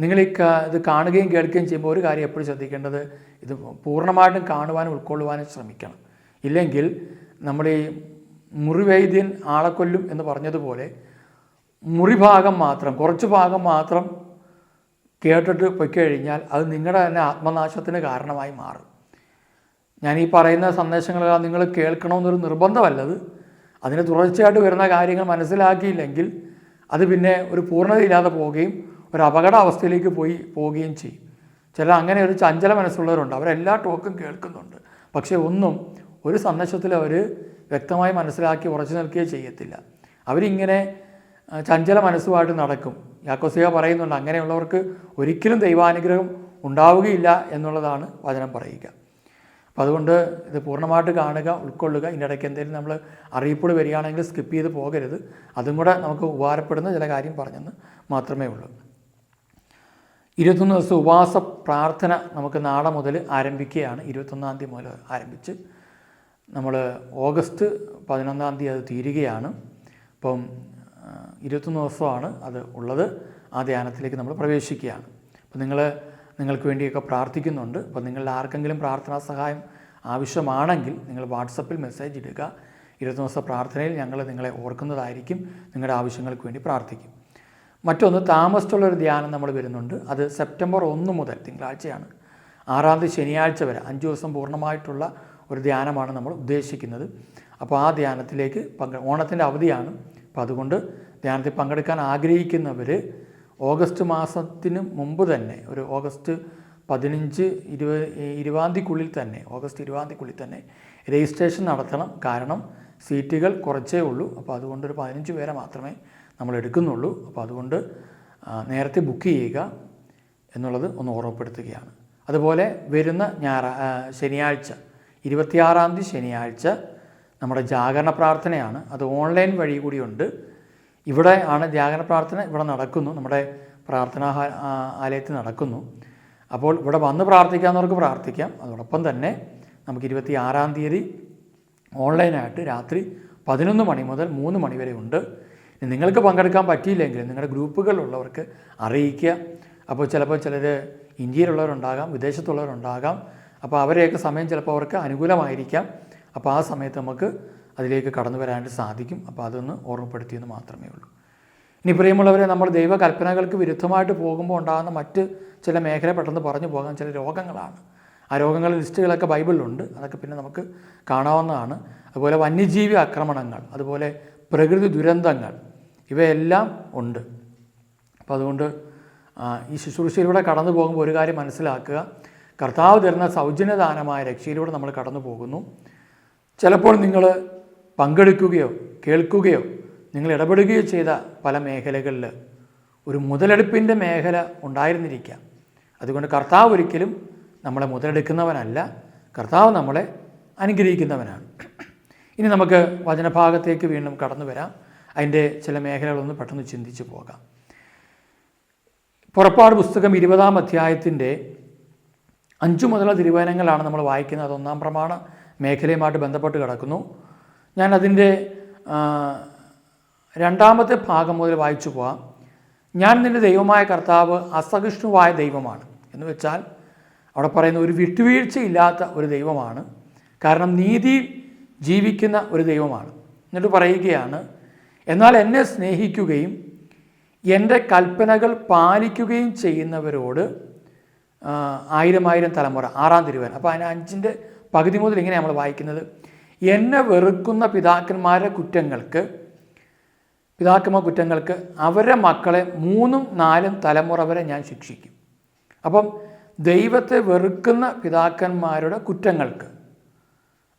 S2: നിങ്ങൾ ഇത് കാണുകയും കേൾക്കുകയും ചെയ്യുമ്പോൾ ഒരു കാര്യം എപ്പോഴും ശ്രദ്ധിക്കേണ്ടത്, ഇത് പൂർണ്ണമായിട്ടും കാണുവാനും ഉൾക്കൊള്ളുവാനും ശ്രമിക്കണം. ഇല്ലെങ്കിൽ നമ്മൾ ഈ മുറിവൈദ്യൻ ആളെക്കൊല്ലും എന്ന് പറഞ്ഞതുപോലെ മുറിഭാഗം മാത്രം, കുറച്ച് ഭാഗം മാത്രം കേട്ടിട്ട് പൊയ്ക്കഴിഞ്ഞാൽ അത് നിങ്ങളുടെ തന്നെ ആത്മനാശത്തിന് കാരണമായി മാറും. ഞാൻ ഈ പറയുന്ന സന്ദേശങ്ങളെല്ലാം നിങ്ങൾ കേൾക്കണമെന്നൊരു നിർബന്ധമല്ലത്. അതിന് തുടർച്ചയായിട്ട് വരുന്ന കാര്യങ്ങൾ മനസ്സിലാക്കിയില്ലെങ്കിൽ അത് പിന്നെ ഒരു പൂർണ്ണതയില്ലാതെ പോവുകയും ഒരു അപകടാവസ്ഥയിലേക്ക് പോവുകയും ചെയ്യും. ചിലർ അങ്ങനെ ഒരു ചഞ്ചല മനസ്സുള്ളവരുണ്ട്. അവരെല്ലാ ടോക്കും കേൾക്കുന്നുണ്ട്, പക്ഷേ ഒരു സന്ദേശത്തിൽ അവർ വ്യക്തമായി മനസ്സിലാക്കി ഉറച്ചു നിൽക്കുകയോ ചെയ്യത്തില്ല. അവരിങ്ങനെ ചഞ്ചല മനസ്സുമായിട്ട് നടക്കും. യാക്കോസ്യ പറയുന്നുണ്ട്, അങ്ങനെയുള്ളവർക്ക് ഒരിക്കലും ദൈവാനുഗ്രഹം ഉണ്ടാവുകയില്ല എന്നുള്ളതാണ് വചനം പറയുക. അപ്പോൾ അതുകൊണ്ട് ഇത് പൂർണ്ണമായിട്ട് കാണുക, ഉൾക്കൊള്ളുക. ഇതിൻ്റെ ഇടയ്ക്ക് എന്തെങ്കിലും നമ്മൾ അറിയിപ്പുകൾ വരികയാണെങ്കിൽ സ്കിപ്പ് ചെയ്ത് പോകരുത്. അതും കൂടെ നമുക്ക് ഉപകാരപ്പെടുന്ന ചില കാര്യം പറഞ്ഞെന്ന് മാത്രമേ ഉള്ളൂ. 21 ദിവസം ഉപവാസ പ്രാർത്ഥന നമുക്ക് നാളെ മുതൽ ആരംഭിക്കുകയാണ്. 21-ാം തീയതി മുതൽ ആരംഭിച്ച് നമ്മൾ ഓഗസ്റ്റ് 11-ാം തീയതി അത് തീരുകയാണ്. അപ്പം 21 ദിവസമാണ് അത് ഉള്ളത്. ആ ധ്യാനത്തിലേക്ക് നമ്മൾ പ്രവേശിക്കുകയാണ്. അപ്പം നിങ്ങൾക്ക് വേണ്ടിയൊക്കെ പ്രാർത്ഥിക്കുന്നുണ്ട്. അപ്പോൾ നിങ്ങളുടെ ആർക്കെങ്കിലും പ്രാർത്ഥനാ സഹായം ആവശ്യമാണെങ്കിൽ നിങ്ങൾ വാട്സപ്പിൽ മെസ്സേജ് ഇടുക. 21 ദിവസ പ്രാർത്ഥനയിൽ ഞങ്ങൾ നിങ്ങളെ ഓർക്കുന്നതായിരിക്കും. നിങ്ങളുടെ ആവശ്യങ്ങൾക്ക് വേണ്ടി പ്രാർത്ഥിക്കും. മറ്റൊന്ന്, താമസിച്ചുള്ളൊരു ധ്യാനം നമ്മൾ വരുന്നുണ്ട്. അത് സെപ്റ്റംബർ 1 മുതൽ, തിങ്കളാഴ്ചയാണ്, 6-ാം തീയതി ശനിയാഴ്ച വരെ 5 ദിവസം പൂർണ്ണമായിട്ടുള്ള ഒരു ധ്യാനമാണ് നമ്മൾ ഉദ്ദേശിക്കുന്നത്. അപ്പോൾ ആ ധ്യാനത്തിലേക്ക് ഓണത്തിൻ്റെ അവധിയാണ്. അപ്പോൾ അതുകൊണ്ട് ധ്യാനത്തിൽ പങ്കെടുക്കാൻ ആഗ്രഹിക്കുന്നവർ ഓഗസ്റ്റ് മാസത്തിന് മുമ്പ് തന്നെ, ഒരു ഓഗസ്റ്റ് 15-20-ാം തീയതിക്കുള്ളിൽ തന്നെ, ഓഗസ്റ്റ് 20-ാം തീയതിക്കുള്ളിൽ തന്നെ രജിസ്ട്രേഷൻ നടത്തണം. കാരണം സീറ്റുകൾ കുറച്ചേ ഉള്ളൂ. അപ്പോൾ അതുകൊണ്ട് ഒരു 15 പേരെ മാത്രമേ നമ്മൾ എടുക്കുന്നുള്ളൂ. അപ്പോൾ അതുകൊണ്ട് നേരത്തെ ബുക്ക് ചെയ്യുക എന്നുള്ളത് ഒന്ന് ഓർമ്മപ്പെടുത്തുകയാണ്. അതുപോലെ വരുന്ന ശനിയാഴ്ച 26-ാം തീയതി ശനിയാഴ്ച നമ്മുടെ ജാഗരണ പ്രാർത്ഥനയാണ്. അത് ഓൺലൈൻ വഴി കൂടിയുണ്ട്. ഇവിടെ ആണ് ജാഗരണ പ്രാർത്ഥന ഇവിടെ നടക്കുന്നു, നമ്മുടെ പ്രാർത്ഥനാ ആലയത്തിൽ നടക്കുന്നു. അപ്പോൾ ഇവിടെ വന്ന് പ്രാർത്ഥിക്കാവുന്നവർക്ക് പ്രാർത്ഥിക്കാം. അതോടൊപ്പം തന്നെ നമുക്ക് 26-ാം തീയതി ഓൺലൈനായിട്ട് രാത്രി 11 മണി മുതൽ 3 മണി വരെ ഉണ്ട്. നിങ്ങൾക്ക് പങ്കെടുക്കാൻ പറ്റിയില്ലെങ്കിൽ നിങ്ങളുടെ ഗ്രൂപ്പുകളിലുള്ളവർക്ക് അറിയിക്കുക. അപ്പോൾ ചിലപ്പോൾ ചിലർ ഇന്ത്യയിലുള്ളവരുണ്ടാകാം, വിദേശത്തുള്ളവരുണ്ടാകാം. അപ്പോൾ അവരെയൊക്കെ സമയം ചിലപ്പോൾ അവർക്ക് അനുകൂലമായിരിക്കാം. അപ്പോൾ ആ സമയത്ത് നമുക്ക് അതിലേക്ക് കടന്നു വരാനായിട്ട് സാധിക്കും. അപ്പോൾ അതൊന്ന് ഓർമ്മപ്പെടുത്തിയെന്ന് മാത്രമേ ഉള്ളൂ. ഇനി പ്രിയമുള്ളവരെ, നമ്മൾ ദൈവകൽപ്പനകൾക്ക് വിരുദ്ധമായിട്ട് പോകുമ്പോൾ ഉണ്ടാകുന്ന മറ്റ് ചില മേഖല പെട്ടെന്ന് പറഞ്ഞു പോകാൻ ചില രോഗങ്ങളാണ്. ആ രോഗങ്ങളുടെ ലിസ്റ്റുകളൊക്കെ ബൈബിളിലുണ്ട്. അതൊക്കെ പിന്നെ നമുക്ക് കാണാവുന്നതാണ്. അതുപോലെ വന്യജീവി ആക്രമണങ്ങൾ, അതുപോലെ പ്രകൃതി ദുരന്തങ്ങൾ, ഇവയെല്ലാം ഉണ്ട്. അപ്പോൾ അതുകൊണ്ട് ഈ ശുശ്രൂഷയിലൂടെ കടന്നു പോകുമ്പോൾ ഒരു കാര്യം മനസ്സിലാക്കുക, കർത്താവ് തരുന്ന സൗജന്യദാനമായ രക്ഷയിലൂടെ നമ്മൾ കടന്നു പോകുന്നു. ചിലപ്പോൾ നിങ്ങൾ പങ്കെടുക്കുകയോ കേൾക്കുകയോ നിങ്ങൾ ഇടപെടുകയോ ചെയ്ത പല മേഖലകളിൽ ഒരു മുതലെടുപ്പിൻ്റെ മേഖല ഉണ്ടായിരുന്നിരിക്കാം. അതുകൊണ്ട് കർത്താവ് ഒരിക്കലും നമ്മളെ മുതലെടുക്കുന്നവനല്ല, കർത്താവ് നമ്മളെ അനുഗ്രഹിക്കുന്നവനാണ്. ഇനി നമുക്ക് വചനഭാഗത്തേക്ക് വീണ്ടും കടന്നു വരാം. അതിൻ്റെ ചില മേഖലകളൊന്ന് പെട്ടെന്ന് ചിന്തിച്ച് പോകാം. പുറപ്പാട് പുസ്തകം 20-ാം അധ്യായത്തിൻ്റെ 5 മുതലുള്ള തിരുവചനങ്ങളാണ് നമ്മൾ വായിക്കുന്നത്. അത് 1-ാം പ്രമാണ മേഖലയുമായിട്ട് ബന്ധപ്പെട്ട് കിടക്കുന്നു. ഞാനതിൻ്റെ രണ്ടാമത്തെ ഭാഗം മുതൽ വായിച്ചു പോവാം. ഞാൻ നിൻ്റെ ദൈവമായ കർത്താവ് അസഹിഷ്ണുവായ ദൈവമാണ് എന്ന് വെച്ചാൽ അവിടെ പറയുന്ന ഒരു വിട്ടുവീഴ്ചയില്ലാത്ത ഒരു ദൈവമാണ്. കാരണം നീതി ജീവിക്കുന്ന ഒരു ദൈവമാണ്. എന്നിട്ട് പറയുകയാണ്, എന്നാൽ എന്നെ സ്നേഹിക്കുകയും എൻ്റെ കൽപ്പനകൾ പാലിക്കുകയും ചെയ്യുന്നവരോട് 1000 തലമുറ 6-ാം തിരുവചനം. അപ്പോൾ അതിന് 5ൻ്റെ പകുതി മുതൽ ഇങ്ങനെ നമ്മൾ വായിക്കുന്നത്, എന്നെ വെറുക്കുന്ന പിതാക്കന്മാരുടെ കുറ്റങ്ങൾക്ക് അവരുടെ മക്കളെ 3-4 തലമുറ വരെ ഞാൻ ശിക്ഷിക്കും. അപ്പം ദൈവത്തെ വെറുക്കുന്ന പിതാക്കന്മാരുടെ കുറ്റങ്ങൾക്ക്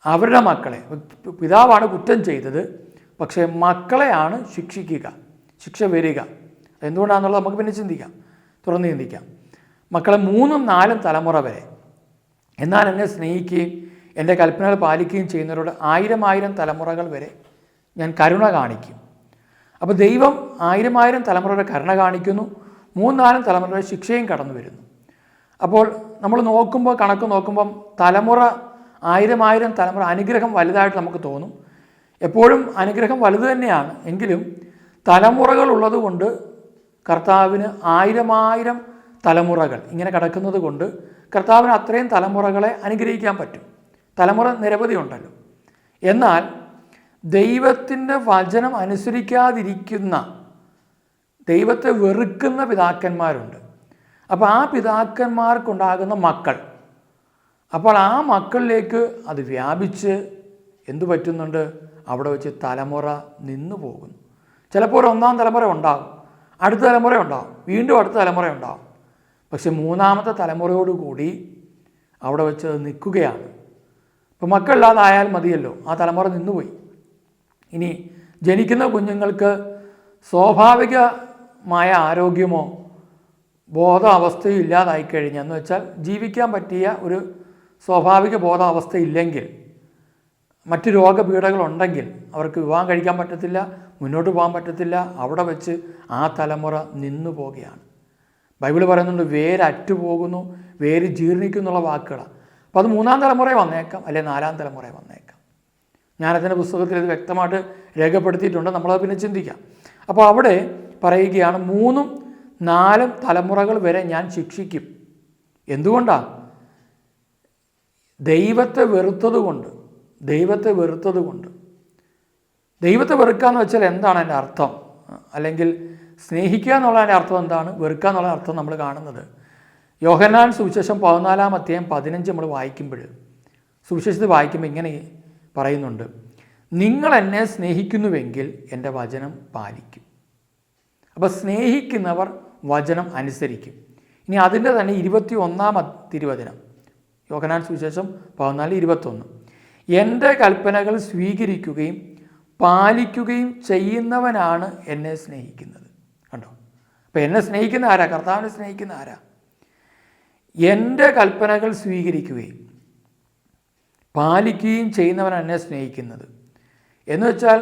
S2: അവരുടെ മക്കളെ, പിതാവാണ് കുറ്റം ചെയ്തത്, പക്ഷേ മക്കളെയാണ് ശിക്ഷ വരിക. എന്തുകൊണ്ടാണെന്നുള്ളത് നമുക്ക് പിന്നെ തുറന്ന് ചിന്തിക്കാം. മക്കളെ 3-4 തലമുറ വരെ. എന്നാൽ എന്നെ സ്നേഹിക്കുകയും എൻ്റെ കൽപ്പനകൾ പാലിക്കുകയും ചെയ്യുന്നവരോട് 1000 തലമുറകൾ വരെ ഞാൻ കരുണ കാണിക്കും. അപ്പോൾ ദൈവം 1000 തലമുറയുടെ കരുണ കാണിക്കുന്നു, 3-4 തലമുറയുടെ ശിക്ഷയും കടന്നു വരുന്നു. അപ്പോൾ നമ്മൾ കണക്ക് നോക്കുമ്പം തലമുറ 1000 തലമുറ അനുഗ്രഹം വലുതായിട്ട് നമുക്ക് തോന്നും. എപ്പോഴും അനുഗ്രഹം വലുത് തന്നെയാണ്. എങ്കിലും തലമുറകൾ ഉള്ളതുകൊണ്ട് കർത്താവിന് 1000 തലമുറകൾ ഇങ്ങനെ കിടക്കുന്നത് കൊണ്ട് കർത്താവിന് അത്രയും തലമുറകളെ അനുഗ്രഹിക്കാൻ പറ്റും. തലമുറ നിരവധി ഉണ്ടല്ലോ. എന്നാൽ ദൈവത്തിൻ്റെ വചനം അനുസരിക്കാതിരിക്കുന്ന, ദൈവത്തെ വെറുക്കുന്ന പിതാക്കന്മാരുണ്ട്. അപ്പോൾ ആ പിതാക്കന്മാർക്കുണ്ടാകുന്ന മക്കൾ, അപ്പോൾ ആ മക്കളിലേക്ക് അത് വ്യാപിച്ച് എന്തു പറ്റുന്നുണ്ട്, അവിടെ വെച്ച് തലമുറ നിന്നു പോകുന്നു. ചിലപ്പോൾ ഒരു 1-ാം തലമുറ ഉണ്ടാകും, അടുത്ത തലമുറ ഉണ്ടാകും, വീണ്ടും അടുത്ത തലമുറ ഉണ്ടാകും. പക്ഷെ 3-ാമത്തെ തലമുറയോടുകൂടി അവിടെ വെച്ച് നിൽക്കുകയാണ്. ഇപ്പോൾ മക്കളില്ലാതായാൽ മതിയല്ലോ, ആ തലമുറ നിന്നുപോയി. ഇനി ജനിക്കുന്ന കുഞ്ഞുങ്ങൾക്ക് സ്വാഭാവികമായ ആരോഗ്യമോ ബോധാവസ്ഥയും ഇല്ലാതായി കഴിഞ്ഞെന്ന് വെച്ചാൽ ജീവിക്കാൻ പറ്റിയ ഒരു സ്വാഭാവിക ബോധാവസ്ഥയില്ലെങ്കിൽ, മറ്റ് രോഗപീഠകളുണ്ടെങ്കിൽ അവർക്ക് വിവാഹം കഴിക്കാൻ പറ്റത്തില്ല, മുന്നോട്ട് പോകാൻ പറ്റത്തില്ല. അവിടെ വെച്ച് ആ തലമുറ നിന്നു പോകുകയാണ്. ബൈബിൾ പറയുന്നുണ്ട്, വേരറ്റു പോകുന്നു, വേര് ജീർണിക്കും എന്നുള്ള വാക്കുകളാണ്. അപ്പോൾ അത് 3-ാം തലമുറയെ വന്നേക്കാം, അല്ലെങ്കിൽ 4-ാം തലമുറയെ വന്നേക്കാം. ഞാനതിൻ്റെ പുസ്തകത്തിൽ ഇത് വ്യക്തമായിട്ട് രേഖപ്പെടുത്തിയിട്ടുണ്ട്, നമ്മളത് പിന്നെ ചിന്തിക്കാം. അപ്പോൾ അവിടെ പറയുകയാണ്, 3-4 തലമുറകൾ വരെ ഞാൻ ശിക്ഷിക്കും. എന്തുകൊണ്ടാണ്? ദൈവത്തെ വെറുത്തത് കൊണ്ട്. ദൈവത്തെ വെറുക്കുക എന്ന് വെച്ചാൽ എന്താണ് അതിൻ്റെ അർത്ഥം? അല്ലെങ്കിൽ സ്നേഹിക്കുക എന്നുള്ളതിൻ്റെ അർത്ഥം എന്താണ്? വെറുക്കുക എന്നുള്ള അർത്ഥം നമ്മൾ കാണുന്നത് യോഹന്നാൻ സുവിശേഷം 14-ാം അധ്യായം 15 നമ്മൾ സുവിശേഷത്തിൽ വായിക്കുമ്പോൾ ഇങ്ങനെ പറയുന്നുണ്ട്, നിങ്ങൾ എന്നെ സ്നേഹിക്കുന്നുവെങ്കിൽ എൻ്റെ വചനം പാലിക്കും. അപ്പോൾ സ്നേഹിക്കുന്നവർ വചനം അനുസരിക്കും. ഇനി അതിൻ്റെ തന്നെ 21-ാം തിരുവചനം, യോഹന്നാൻ സുവിശേഷം 14:21, എൻ്റെ കൽപ്പനകൾ സ്വീകരിക്കുകയും പാലിക്കുകയും ചെയ്യുന്നവനാണ് എന്നെ സ്നേഹിക്കുന്നത്. കണ്ടോ? അപ്പോൾ എന്നെ സ്നേഹിക്കുന്ന ആരാ? കർത്താവിനെ സ്നേഹിക്കുന്ന ആരാ? എൻ്റെ കൽപ്പനകൾ സ്വീകരിക്കുകയും പാലിക്കുകയും ചെയ്യുന്നവനാണ് എന്നെ സ്നേഹിക്കുന്നത്. എന്ന് വെച്ചാൽ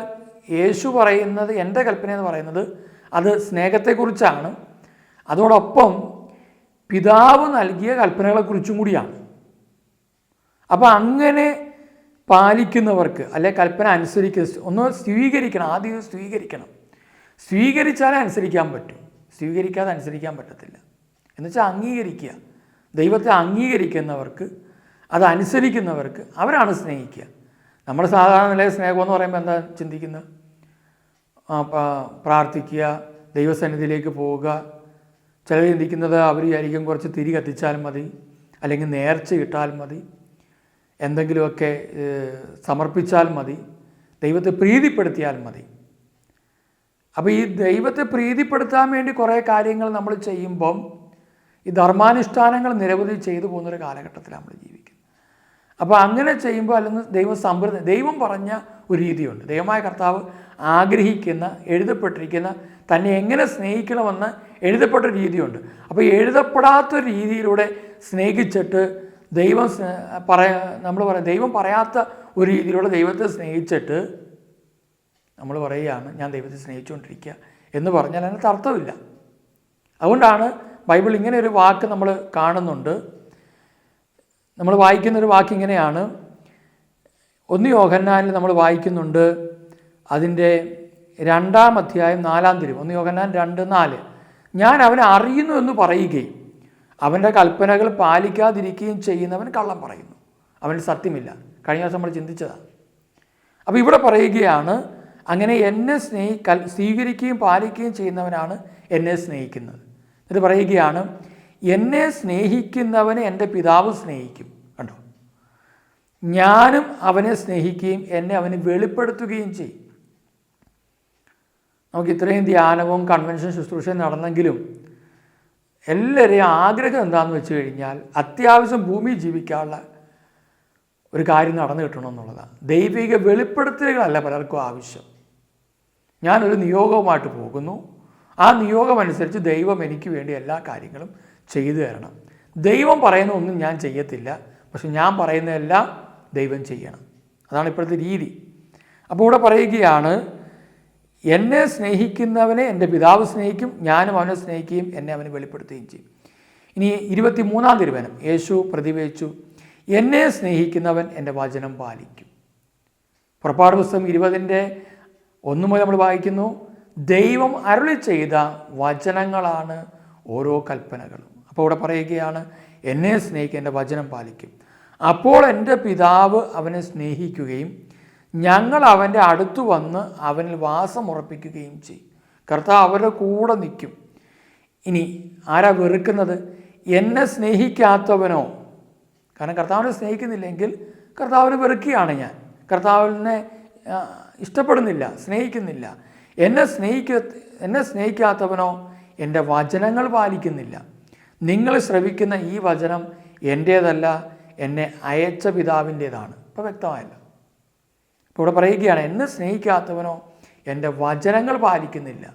S2: യേശു പറയുന്നത്, എൻ്റെ കൽപ്പന എന്ന് പറയുന്നത് അത് സ്നേഹത്തെക്കുറിച്ചാണ്. അതോടൊപ്പം പിതാവ് നൽകിയ കൽപ്പനകളെക്കുറിച്ചും കൂടിയാണ്. അപ്പോൾ അങ്ങനെ പാലിക്കുന്നവർക്ക്, അല്ലെ കൽപ്പന അനുസരിക്കുക, സ്വീകരിക്കണം. ആദ്യം സ്വീകരിക്കണം. സ്വീകരിച്ചാലേ അനുസരിക്കാൻ പറ്റും, സ്വീകരിക്കാതെ അനുസരിക്കാൻ പറ്റത്തില്ല. എന്നുവെച്ചാൽ അംഗീകരിക്കുക. ദൈവത്തെ അംഗീകരിക്കുന്നവർക്ക്, അത് അനുസരിക്കുന്നവർക്ക് അവരാണ് സ്നേഹിക്കുക. നമ്മൾ സാധാരണ നിലയിൽ സ്നേഹമെന്ന് പറയുമ്പോൾ എന്താ ചിന്തിക്കുന്നത്? പ്രാർത്ഥിക്കുക, ദൈവസന്നിധിയിലേക്ക് പോവുക. ചിലർ ചിന്തിക്കുന്നത് അവർ വിചാരിക്കും കുറച്ച് തിരി കത്തിച്ചാൽ മതി, അല്ലെങ്കിൽ നേർച്ച ഇട്ടാൽ മതി, എന്തെങ്കിലുമൊക്കെ സമർപ്പിച്ചാൽ മതി, ദൈവത്തെ പ്രീതിപ്പെടുത്തിയാൽ മതി. അപ്പോൾ ഈ ദൈവത്തെ പ്രീതിപ്പെടുത്താൻ വേണ്ടി കുറേ കാര്യങ്ങൾ നമ്മൾ ചെയ്യുമ്പം ഈ ധർമാനുഷ്ഠാനങ്ങൾ നിരവധി ചെയ്തു പോകുന്നൊരു കാലഘട്ടത്തിലാണ് നമ്മൾ ജീവിക്കുന്നത്. അപ്പോൾ അങ്ങനെ ചെയ്യുമ്പോൾ അല്ലെങ്കിൽ ദൈവം പറഞ്ഞ ഒരു രീതിയുണ്ട്. ദൈവമായ കർത്താവ് ആഗ്രഹിക്കുന്ന, എഴുതപ്പെട്ടിരിക്കുന്ന, തന്നെ എങ്ങനെ സ്നേഹിക്കണമെന്ന് എഴുതപ്പെട്ട രീതിയുണ്ട്. അപ്പോൾ എഴുതപ്പെടാത്ത രീതിയിലൂടെ സ്നേഹിച്ചിട്ട് ദൈവം പറയാത്ത ഒരു രീതിയിലൂടെ ദൈവത്തെ സ്നേഹിച്ചിട്ട് നമ്മൾ പറയുകയാണ് ഞാൻ ദൈവത്തെ സ്നേഹിച്ചുകൊണ്ടിരിക്കുക എന്ന് പറഞ്ഞാൽ അതിനകത്ത് അർത്ഥമില്ല. അതുകൊണ്ടാണ് ബൈബിൾ ഇങ്ങനെ ഒരു വാക്ക് നമ്മൾ കാണുന്നുണ്ട്. നമ്മൾ വായിക്കുന്നൊരു വാക്ക് ഇങ്ങനെയാണ്, 1 യോഹന്നാനിൽ നമ്മൾ വായിക്കുന്നുണ്ട്, അതിൻ്റെ 2-ാം അധ്യായം 4-ാം തിരുവചനം, 1 യോഹന്നാൻ 2:4. ഞാൻ അവനെ അറിയുന്നു എന്ന് പറയുകയും അവൻ്റെ കൽപ്പനകൾ പാലിക്കാതിരിക്കുകയും ചെയ്യുന്നവൻ കള്ളം പറയുന്നു, അവന് സത്യമില്ല. കഴിഞ്ഞ ദിവസം നമ്മൾ ചിന്തിച്ചതാണ്. അപ്പോൾ ഇവിടെ പറയുകയാണ്, അങ്ങനെ എന്നെ സ്വീകരിക്കുകയും പാലിക്കുകയും ചെയ്യുന്നവനാണ് എന്നെ സ്നേഹിക്കുന്നത്. ഇത് പറയുകയാണ്, എന്നെ സ്നേഹിക്കുന്നവനെ എൻ്റെ പിതാവ് സ്നേഹിക്കും. കണ്ടോ, ഞാനും അവനെ സ്നേഹിക്കുകയും എന്നെ അവന് വെളിപ്പെടുത്തുകയും ചെയ്യും. നമുക്ക് ഇത്രയും ധ്യാനവും കൺവെൻഷൻ ശുശ്രൂഷയും നടന്നെങ്കിലും എല്ലാവരെയും ആഗ്രഹം എന്താണെന്ന് വെച്ച് കഴിഞ്ഞാൽ അത്യാവശ്യം ഭൂമിയിൽ ജീവിക്കാനുള്ള ഒരു കാര്യം നടന്നു കിട്ടണമെന്നുള്ളതാണ്. ദൈവിക വെളിപ്പെടുത്തലുകളല്ല പലർക്കും ആവശ്യം. ഞാനൊരു നിയോഗവുമായിട്ട് പോകുന്നു, ആ നിയോഗം അനുസരിച്ച് ദൈവം എനിക്ക് വേണ്ടി എല്ലാ കാര്യങ്ങളും ചെയ്തു തരണം. ദൈവം പറയുന്ന ഒന്നും ഞാൻ ചെയ്യത്തില്ല, പക്ഷെ ഞാൻ പറയുന്നതെല്ലാം ദൈവം ചെയ്യണം. അതാണ് ഇപ്പോഴത്തെ രീതി. അപ്പോൾ ഇവിടെ പറയുകയാണ്, എന്നെ സ്നേഹിക്കുന്നവനെ എൻ്റെ പിതാവ് സ്നേഹിക്കും, ഞാനും അവനെ സ്നേഹിക്കുകയും എന്നെ അവന് വെളിപ്പെടുത്തുകയും ചെയ്യും. ഇനി 23-ാം തിരുവചനം, യേശു പ്രതിവചിച്ചു, എന്നെ സ്നേഹിക്കുന്നവൻ എൻ്റെ വചനം പാലിക്കും. പുറപ്പാട് പുസ്തകം 20:1 മുതൽ നമ്മൾ വായിക്കുന്നു, ദൈവം അരുളി ചെയ്ത വചനങ്ങളാണ് ഓരോ കൽപ്പനകളും. അപ്പോൾ ഇവിടെ പറയുകയാണ്, എന്നെ സ്നേഹിക്കുക, എൻ്റെ വചനം പാലിക്കും. അപ്പോൾ എൻ്റെ പിതാവ് അവനെ സ്നേഹിക്കുകയും ഞങ്ങൾ അവൻ്റെ അടുത്ത് വന്ന് അവനിൽ വാസം ഉറപ്പിക്കുകയും ചെയ്യും. കർത്താവ് അവരുടെ കൂടെ നിൽക്കും. ഇനി ആരാ വെറുക്കുന്നത്? എന്നെ സ്നേഹിക്കാത്തവനോ? കാരണം കർത്താവിനെ സ്നേഹിക്കുന്നില്ലെങ്കിൽ കർത്താവിനെ വെറുക്കുകയാണ് ഞാൻ. കർത്താവിനെ ഇഷ്ടപ്പെടുന്നില്ല, സ്നേഹിക്കുന്നില്ല. എന്നെ സ്നേഹിക്കാത്തവനോ എൻ്റെ വചനങ്ങൾ പാലിക്കുന്നില്ല. നിങ്ങൾ ശ്രവിക്കുന്ന ഈ വചനം എൻ്റേതല്ല, എന്നെ അയച്ച പിതാവിൻ്റേതാണ്. ഇപ്പോൾ വ്യക്തമായല്ലോ. ഇപ്പോൾ ഇവിടെ പറയുകയാണ്, എന്നെ സ്നേഹിക്കാത്തവനോ എൻ്റെ വചനങ്ങൾ പാലിക്കുന്നില്ല.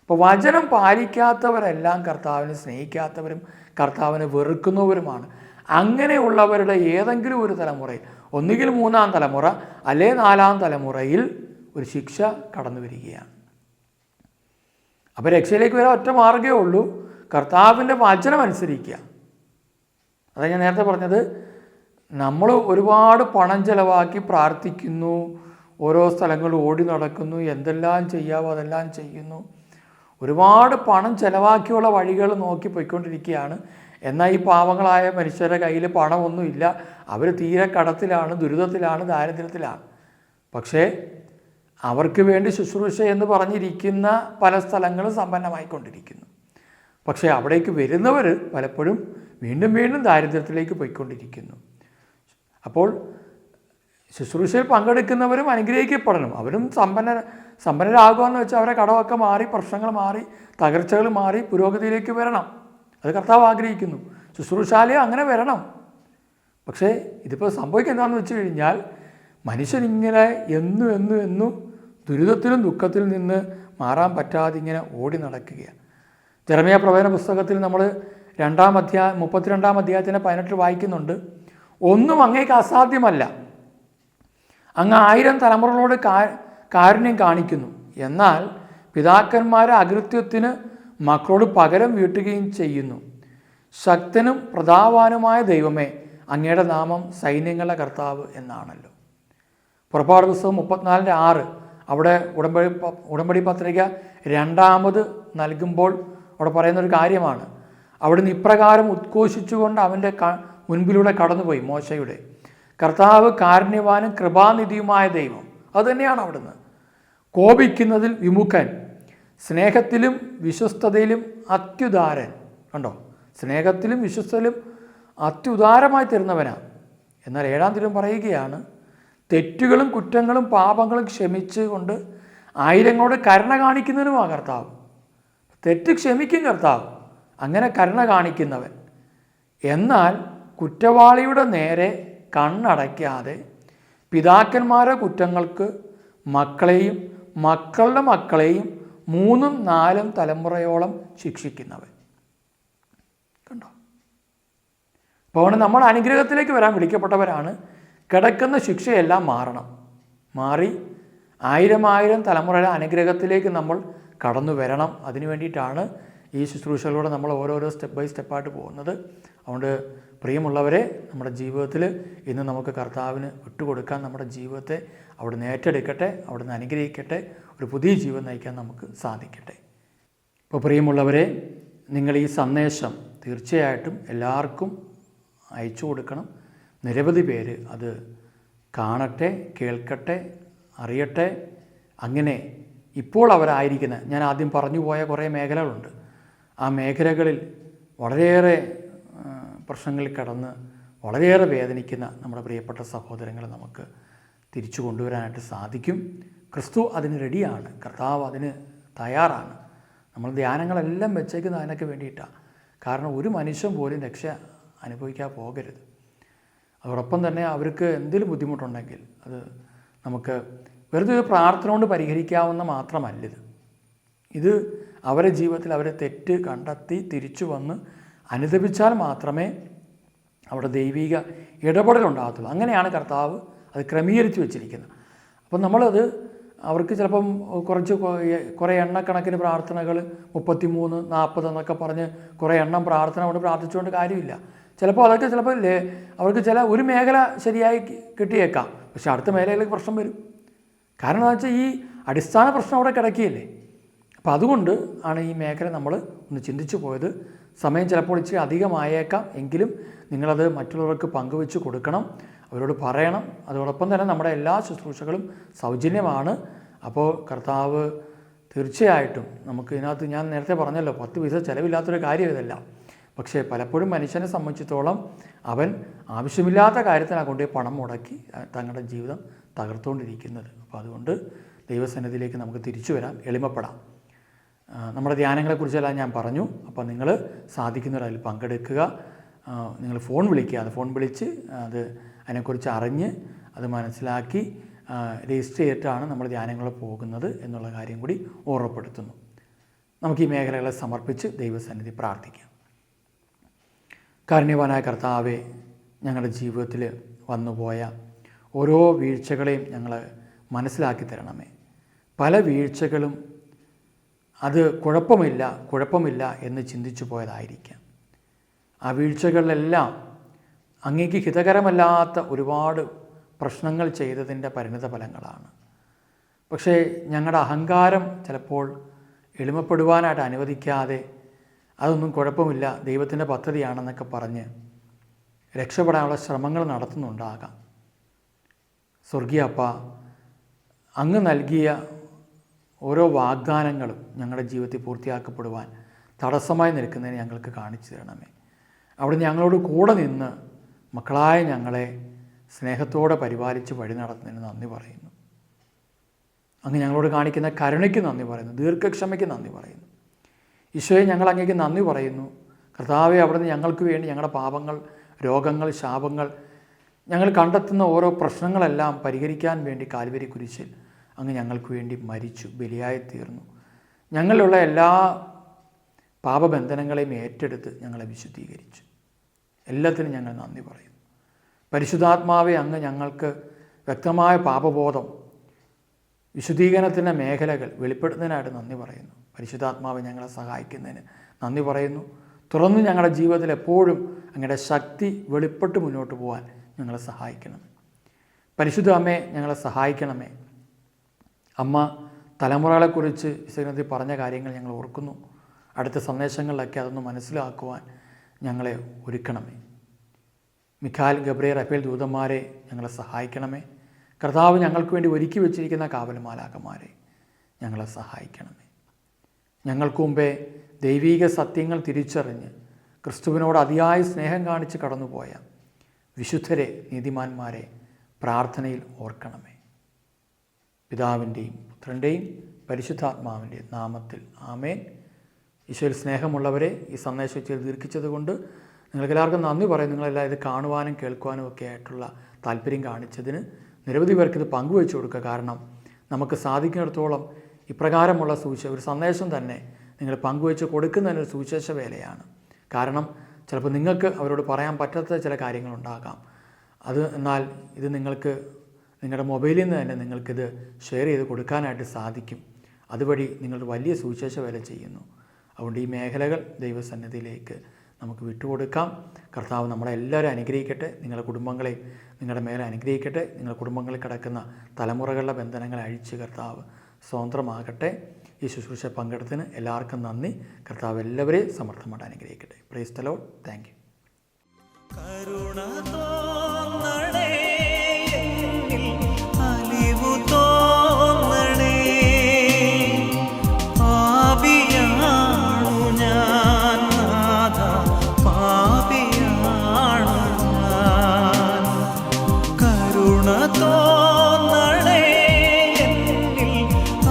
S2: അപ്പോൾ വചനം പാലിക്കാത്തവരെല്ലാം കർത്താവിനെ സ്നേഹിക്കാത്തവരും കർത്താവിനെ വെറുക്കുന്നവരുമാണ്. അങ്ങനെയുള്ളവരുടെ ഏതെങ്കിലും ഒരു തലമുറയിൽ, ഒന്നുകിൽ 3-ാം തലമുറ അല്ലെ 4-ാം തലമുറയിൽ ഒരു ശിക്ഷ കടന്നു വരികയാണ്. അപ്പോൾ രക്ഷയിലേക്ക് വരാൻ ഒറ്റ മാർഗ്ഗമേ ഉള്ളൂ, കർത്താവിൻ്റെ വചനം അനുസരിക്കുക. അതാണ് ഞാൻ നേരത്തെ പറഞ്ഞത്. നമ്മൾ ഒരുപാട് പണം ചെലവാക്കി പ്രാർത്ഥിക്കുന്നു, ഓരോ സ്ഥലങ്ങളിൽ ഓടി നടക്കുന്നു, എന്തെല്ലാം ചെയ്യാവോ അതെല്ലാം ചെയ്യുന്നു, ഒരുപാട് പണം ചെലവാക്കിയുള്ള വഴികൾ നോക്കി പോയിക്കൊണ്ടിരിക്കുകയാണ്. എന്നാൽ ഈ പാവങ്ങളായ മനുഷ്യരുടെ കയ്യിൽ പണമൊന്നുമില്ല, അവർ തീരെ കടത്തിലാണ്, ദുരിതത്തിലാണ്, ദാരിദ്ര്യത്തിലാണ്. പക്ഷേ അവർക്ക് വേണ്ടി ശുശ്രൂഷ എന്ന് പറഞ്ഞിരിക്കുന്ന പല സ്ഥലങ്ങളും സമ്പന്നമായിക്കൊണ്ടിരിക്കുന്നു. പക്ഷേ അവിടേക്ക് വരുന്നവർ പലപ്പോഴും വീണ്ടും വീണ്ടും ദാരിദ്ര്യത്തിലേക്ക് പോയിക്കൊണ്ടിരിക്കുന്നു. അപ്പോൾ ശുശ്രൂഷയിൽ പങ്കെടുക്കുന്നവരും അനുഗ്രഹിക്കപ്പെടണം. അവരും സമ്പന്നരാകുകയെന്ന് വെച്ചാൽ അവരെ കടമൊക്കെ മാറി, പ്രശ്നങ്ങൾ മാറി, തകർച്ചകൾ മാറി പുരോഗതിയിലേക്ക് വരണം. അത് കർത്താവ് ആഗ്രഹിക്കുന്നു. ശുശ്രൂഷാലയം അങ്ങനെ വരണം. പക്ഷേ ഇതിപ്പോൾ സംഭവിക്കുക എന്താണെന്ന് വെച്ച് കഴിഞ്ഞാൽ, മനുഷ്യനിങ്ങനെ എന്നും ദുരിതത്തിലും ദുഃഖത്തിലും നിന്ന് മാറാൻ പറ്റാതെ ഇങ്ങനെ ഓടി നടക്കുകയാണ്. ജെറമ്യാ പ്രവചന പുസ്തകത്തിൽ നമ്മൾ 32-ാം അധ്യായത്തിൻ്റെ 18 വായിക്കുന്നുണ്ട്, ഒന്നും അങ്ങേക്ക് അസാധ്യമല്ല, അങ്ങ് 1000 തലമുറകളോട് കാരുണ്യം കാണിക്കുന്നു, എന്നാൽ പിതാക്കന്മാരെ അകൃത്യത്തിന് മക്കളോട് പകരം വീട്ടുകയും ചെയ്യുന്നു. ശക്തനും പ്രതാപവാനുമായ ദൈവമേ, അങ്ങയുടെ നാമം സൈന്യങ്ങളുടെ കർത്താവ് എന്നാണല്ലോ. പുറപ്പാട് പുസ്തകം 34:6 അവിടെ ഉടമ്പടി പത്രിക 2ാമത് നൽകുമ്പോൾ അവിടെ പറയുന്നൊരു കാര്യമാണ്. അവിടുന്ന് ഇപ്രകാരം ഉദ്ഘോഷിച്ചുകൊണ്ട് അവൻ്റെ മുൻപിലൂടെ കടന്നുപോയി മോശയുടെ, കർത്താവ് കാരുണ്യവാനും കൃപാനിധിയുമായ ദൈവം. അതുതന്നെയാണ് അവിടുന്ന്. കോപിക്കുന്നതിൽ വിമുഖൻ, സ്നേഹത്തിലും വിശ്വസ്തതയിലും അത്യുദാരൻ. കണ്ടോ, സ്നേഹത്തിലും വിശ്വസ്തയിലും അത്യുദാരമായി തരുന്നവനാണ്. എന്നാൽ 7-ാം തിരുവചനം പറയുകയാണ്, തെറ്റുകളും കുറ്റങ്ങളും പാപങ്ങളും ക്ഷമിച്ച് കൊണ്ട് ആയിരങ്ങളോട് കരുണ കാണിക്കുന്നവനുമാണ് കർത്താവ്. തെറ്റ് ക്ഷമിക്കും കർത്താവ്, അങ്ങനെ കരുണ കാണിക്കുന്നവൻ. എന്നാൽ കുറ്റവാളിയുടെ നേരെ കണ്ണടയ്ക്കാതെ പിതാക്കന്മാരുടെ കുറ്റങ്ങൾക്ക് മക്കളെയും മക്കളുടെ മക്കളെയും 3-4 തലമുറയോളം ശിക്ഷിക്കുന്നവൻ. കണ്ടോ, അപ്പോൾ നമ്മൾ അനുഗ്രഹത്തിലേക്ക് വരാൻ വിളിക്കപ്പെട്ടവരാണ്. കിടക്കുന്ന ശിക്ഷയെല്ലാം മാറി 1000 തലമുറയുടെ അനുഗ്രഹത്തിലേക്ക് നമ്മൾ കടന്നു വരണം. അതിനു വേണ്ടിയിട്ടാണ് ഈ ശുശ്രൂഷകളിലൂടെ നമ്മൾ ഓരോരോ സ്റ്റെപ്പ് ബൈ സ്റ്റെപ്പായിട്ട് പോകുന്നത്. അതുകൊണ്ട് പ്രിയമുള്ളവരെ, നമ്മുടെ ജീവിതത്തിൽ ഇന്ന് നമുക്ക് കർത്താവിന് വിട്ടുകൊടുക്കാൻ നമ്മുടെ ജീവിതത്തെ അവിടുന്ന് ഏറ്റെടുക്കട്ടെ, അവിടുന്ന് അനുഗ്രഹിക്കട്ടെ, ഒരു പുതിയ ജീവൻ നയിക്കാൻ നമുക്ക് സാധിക്കട്ടെ. ഇപ്പോൾ പ്രിയമുള്ളവരെ, നിങ്ങൾ ഈ സന്ദേശം തീർച്ചയായിട്ടും എല്ലാവർക്കും അയച്ചു കൊടുക്കണം. നിരവധി പേര് അത് കാണട്ടെ, കേൾക്കട്ടെ, അറിയട്ടെ. അങ്ങനെ ഇപ്പോൾ അവരായിരിക്കുന്ന, ഞാൻ ആദ്യം പറഞ്ഞു പോയ കുറേ മേഖലകളുണ്ട്. ആ മേഖലകളിൽ വളരെയേറെ പ്രശ്നങ്ങളിൽ കടന്ന് വളരെയേറെ വേദനിക്കുന്ന നമ്മുടെ പ്രിയപ്പെട്ട സഹോദരങ്ങളെ നമുക്ക് തിരിച്ചു കൊണ്ടുവരാനായിട്ട് സാധിക്കും. ക്രിസ്തു അതിന് റെഡിയാണ്, കർത്താവ് അതിന് തയ്യാറാണ്. നമ്മൾ ധ്യാനങ്ങളെല്ലാം വെച്ചേക്കുന്നത് അതിനൊക്കെ വേണ്ടിയിട്ടാണ്. കാരണം ഒരു മനുഷ്യൻ പോലും രക്ഷ അനുഭവിക്കാൻ പോകരുത്. അതോടൊപ്പം തന്നെ അവർക്ക് എന്തെങ്കിലും ബുദ്ധിമുട്ടുണ്ടെങ്കിൽ അത് നമുക്ക് വെറുതെ ഒരു പ്രാർത്ഥന കൊണ്ട് പരിഹരിക്കാവുന്ന മാത്രമല്ലിത്. ഇത് അവരുടെ ജീവിതത്തിൽ അവരെ തെറ്റ് കണ്ടെത്തി തിരിച്ചു വന്ന് അനുദപിച്ചാൽ മാത്രമേ അവിടെ ദൈവിക ഇടപെടലുണ്ടാകത്തുള്ളൂ. അങ്ങനെയാണ് കർത്താവ് അത് ക്രമീകരിച്ച് വെച്ചിരിക്കുന്നത്. അപ്പം നമ്മളത് അവർക്ക് ചിലപ്പം കുറേ എണ്ണക്കണക്കിന് പ്രാർത്ഥനകൾ 33, 40 എന്നൊക്കെ പറഞ്ഞ് കുറേ എണ്ണം പ്രാർത്ഥന കൊണ്ട് പ്രാർത്ഥിച്ചുകൊണ്ട് കാര്യമില്ല. ചിലപ്പോൾ അതൊക്കെ അവർക്ക് ഒരു മേഖല ശരിയായി കിട്ടിയേക്കാം, പക്ഷെ അടുത്ത മേഖലയിലേക്ക് പ്രശ്നം വരും. കാരണം എന്താ വെച്ചാൽ ഈ അടിസ്ഥാന പ്രശ്നം അവിടെ കിടക്കുകയല്ലേ. അപ്പം അതുകൊണ്ട് ആണ് ഈ മേഖല നമ്മൾ ഒന്ന് ചിന്തിച്ചു പോയത്. സമയം ചിലപ്പോൾ ഇച്ചിരി അധികമായേക്കാം, എങ്കിലും നിങ്ങളത് മറ്റുള്ളവർക്ക് പങ്കുവെച്ച് കൊടുക്കണം, അവരോട് പറയണം. അതോടൊപ്പം തന്നെ നമ്മുടെ എല്ലാ ശുശ്രൂഷകളും സൗജന്യമാണ്. അപ്പോൾ കർത്താവ് തീർച്ചയായിട്ടും നമുക്ക് ഇതിനകത്ത്, ഞാൻ നേരത്തെ പറഞ്ഞല്ലോ, 10 പൈസ ചിലവില്ലാത്തൊരു കാര്യം ഇതല്ല. പക്ഷേ പലപ്പോഴും മനുഷ്യനെ സംബന്ധിച്ചിടത്തോളം അവൻ ആവശ്യമില്ലാത്ത കാര്യത്തിനാണ് കൊണ്ടുപോയി പണം മുടക്കി തങ്ങളുടെ ജീവിതം തകർത്തുകൊണ്ടിരിക്കുന്നത്. അപ്പോൾ അതുകൊണ്ട് ദൈവസന്നിധിയിലേക്ക് നമുക്ക് തിരിച്ചു വരാം, എളിമപ്പെടാം. നമ്മുടെ ധ്യാനങ്ങളെക്കുറിച്ചെല്ലാം ഞാൻ പറഞ്ഞു. അപ്പോൾ നിങ്ങൾ സാധിക്കുന്നവരതിൽ പങ്കെടുക്കുക. നിങ്ങൾ ഫോൺ വിളിക്കുക, അത് ഫോൺ വിളിച്ച് അതിനെക്കുറിച്ച് അറിഞ്ഞ് അത് മനസ്സിലാക്കി രജിസ്റ്റർ ചെയ്തിട്ടാണ് നമ്മൾ ധ്യാനങ്ങൾ പോകുന്നത് എന്നുള്ള കാര്യം കൂടി ഓർമ്മപ്പെടുത്തുന്നു. നമുക്ക് ഈ മേഖലകളെ സമർപ്പിച്ച് ദൈവസന്നിധി പ്രാർത്ഥിക്കാം. കാരുണ്യവാനായ കർത്താവെ, ഞങ്ങളുടെ ജീവിതത്തിൽ വന്നുപോയ ഓരോ വീഴ്ചകളെയും ഞങ്ങൾ മനസ്സിലാക്കി തരണമേ. പല വീഴ്ചകളും അത് കുഴപ്പമില്ല എന്ന് ചിന്തിച്ചു പോയതായിരിക്കാം. ആ വീഴ്ചകളിലെല്ലാം അങ്ങേക്ക് ഹിതകരമല്ലാത്ത ഒരുപാട് പ്രശ്നങ്ങൾ ചെയ്തതിൻ്റെ പരിണിത ഫലങ്ങളാണ്. പക്ഷേ ഞങ്ങളുടെ അഹങ്കാരം ചിലപ്പോൾ എളിമപ്പെടുവാനായിട്ട് അനുവദിക്കാതെ അതൊന്നും കുഴപ്പമില്ല, ദൈവത്തിൻ്റെ പദ്ധതിയാണെന്നൊക്കെ പറഞ്ഞ് രക്ഷപ്പെടാനുള്ള ശ്രമങ്ങൾ നടത്തുന്നുണ്ടാകാം. സ്വർഗീയ അപ്പ, അങ്ങ് നൽകിയ ഓരോ വാഗ്ദാനങ്ങളും ഞങ്ങളുടെ ജീവിതത്തിൽ പൂർത്തിയാക്കപ്പെടുവാൻ തടസ്സമായി നിൽക്കുന്നതിന് ഞങ്ങൾക്ക് കാണിച്ചു തരണമേ. അവിടെ ഞങ്ങളോട് കൂടെ നിന്ന് മക്കളായ ഞങ്ങളെ സ്നേഹത്തോടെ പരിപാലിച്ച് വഴി നടത്തുന്നതിന് നന്ദി പറയുന്നു. അങ്ങ് ഞങ്ങളോട് കാണിക്കുന്ന കരുണയ്ക്ക് നന്ദി പറയുന്നു, ദീർഘക്ഷമയ്ക്ക് നന്ദി പറയുന്നു. ഈശോയെ, ഞങ്ങൾ അങ്ങേക്ക് നന്ദി പറയുന്നു. കർത്താവെ, അവിടുന്ന് ഞങ്ങൾക്ക് വേണ്ടി ഞങ്ങളുടെ പാപങ്ങൾ, രോഗങ്ങൾ, ശാപങ്ങൾ, ഞങ്ങൾ കണ്ടെത്തുന്ന ഓരോ പ്രശ്നങ്ങളെല്ലാം പരിഹരിക്കാൻ വേണ്ടി കാൽവരി കുരിശിൽ അങ്ങ് ഞങ്ങൾക്ക് വേണ്ടി മരിച്ചു, ബലിയായി തീർന്നു. ഞങ്ങളിലുള്ള എല്ലാ പാപബന്ധനങ്ങളെയും ഏറ്റെടുത്ത് ഞങ്ങളെ വിശുദ്ധീകരിച്ചു. എല്ലാത്തിനും ഞങ്ങൾ നന്ദി പറയുന്നു. പരിശുദ്ധാത്മാവെ, അങ്ങ് ഞങ്ങൾക്ക് വ്യക്തമായ പാപബോധം, വിശുദ്ധീകരണത്തിൻ്റെ മേഖലകൾ വെളിപ്പെടുത്തുന്നതിനായിട്ട് നന്ദി പറയുന്നു. പരിശുദ്ധാത്മാവ് ഞങ്ങളെ സഹായിക്കുന്നതിന് നന്ദി പറയുന്നു. തുറന്ന് ഞങ്ങളുടെ ജീവിതത്തിൽ എപ്പോഴും അങ്ങയുടെ ശക്തി വെളിപ്പെട്ട് മുന്നോട്ട് പോകാൻ ഞങ്ങളെ സഹായിക്കണമേ. പരിശുദ്ധ അമ്മേ, ഞങ്ങളെ സഹായിക്കണമേ. അമ്മ തലമുറകളെക്കുറിച്ച് വിശകലനത്തിൽ പറഞ്ഞ കാര്യങ്ങൾ ഞങ്ങൾ ഓർക്കുന്നു. അടുത്ത സന്ദേശങ്ങളിലൊക്കെ അതൊന്ന് മനസ്സിലാക്കുവാൻ ഞങ്ങളെ ഒരുക്കണമേ. മിഖാൽ, ഗബ്രിയേൽ, റഫേൽ ദൂതന്മാരെ ഞങ്ങളെ സഹായിക്കണമേ. കർത്താവ് ഞങ്ങൾക്ക് വേണ്ടി ഒരുക്കി വെച്ചിരിക്കുന്ന കാവൽമാലാഖമാരെ ഞങ്ങളെ സഹായിക്കണമേ. ഞങ്ങൾക്ക് മുമ്പേ ദൈവീക സത്യങ്ങൾ തിരിച്ചറിഞ്ഞ് ക്രിസ്തുവിനോട് അതിയായ സ്നേഹം കാണിച്ച് കടന്നുപോയ വിശുദ്ധരെ, നീതിമാന്മാരെ പ്രാർത്ഥനയിൽ ഓർക്കണമേ. പിതാവിൻ്റെയും പുത്രൻ്റെയും പരിശുദ്ധാത്മാവിൻ്റെയും നാമത്തിൽ ആമേൻ. ഈശോയിൽ സ്നേഹമുള്ളവരെ, ഈ സന്ദേശം ചെയ്ത് ദീർഘിച്ചതുകൊണ്ട് നിങ്ങൾക്കെല്ലാവർക്കും നന്ദി പറയും. നിങ്ങളെല്ലാം ഇത് കാണുവാനും കേൾക്കുവാനും ഒക്കെ ആയിട്ടുള്ള താല്പര്യം കാണിച്ചതിന് നിരവധി പേർക്ക് ഇത് പങ്കുവെച്ചു കൊടുക്കുക. കാരണം നമുക്ക് സാധിക്കുന്നിടത്തോളം ഇപ്രകാരമുള്ള ഒരു സന്ദേശം തന്നെ നിങ്ങൾ പങ്കുവെച്ച് കൊടുക്കുന്നതിനൊരു സുവിശേഷ വേലയാണ്. കാരണം ചിലപ്പോൾ നിങ്ങൾക്ക് അവരോട് പറയാൻ പറ്റാത്ത ചില കാര്യങ്ങളുണ്ടാകാം. എന്നാൽ ഇത് നിങ്ങൾക്ക് നിങ്ങളുടെ മൊബൈലിൽ നിന്ന് തന്നെ നിങ്ങൾക്കിത് ഷെയർ ചെയ്ത് കൊടുക്കാനായിട്ട് സാധിക്കും. അതുവഴി നിങ്ങൾ വലിയ സുവിശേഷ വേല ചെയ്യുന്നു. അതുകൊണ്ട് ഈ മേഖലകൾ ദൈവസന്നിധിയിലേക്ക് നമുക്ക് വിട്ടുകൊടുക്കാം. കർത്താവ് നമ്മളെല്ലാവരും അനുഗ്രഹിക്കട്ടെ. നിങ്ങളുടെ കുടുംബങ്ങളെയും നിങ്ങളുടെ മേലെ അനുഗ്രഹിക്കട്ടെ. നിങ്ങളുടെ കുടുംബങ്ങളിൽ കിടക്കുന്ന തലമുറകളുടെ ബന്ധനങ്ങൾ അഴിച്ച് കർത്താവ് സ്വതന്ത്രമാകട്ടെ. ഈ ശുശ്രൂഷ പങ്കെടുത്തതിന് എല്ലാവർക്കും നന്ദി. കർത്താവ് എല്ലാവരെയും സമർത്ഥമായിട്ട് അനുഗ്രഹിക്കട്ടെ. Praise the Lord. Thank you.
S1: കരുണ തോന്നണേ, അലിവു തോന്നണേ, പാപിയാണു ഞാൻ നാഥ, പാപിയാണു ഞാൻ. കരുണ തോന്നണേ,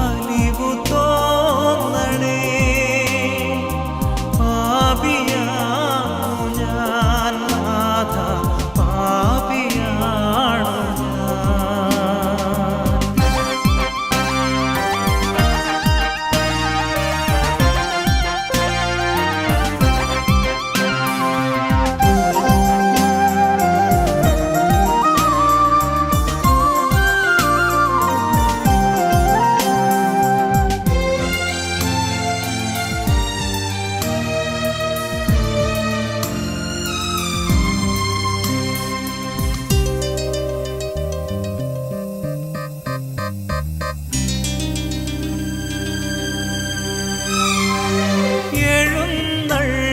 S1: അലിവു തോന്നണേ, പാപിയാണു ഞാൻ നാഥ, പാപിയാണു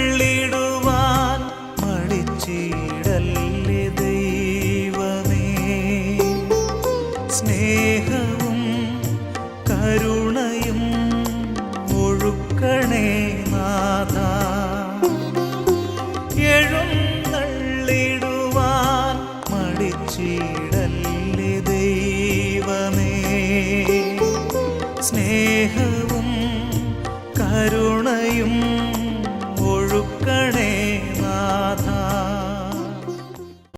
S1: എഴുന്നള്ളിടുവാൻ മടിച്ചിടല്ലേ ദൈവമേ, സ്നേഹവും കരുണയും ഒഴുക്കണേ നാഥ. എഴുന്നള്ളിടുവാൻ മടിച്ചിടല്ലേ ദൈവമേ, സ്നേഹവും കരുണയും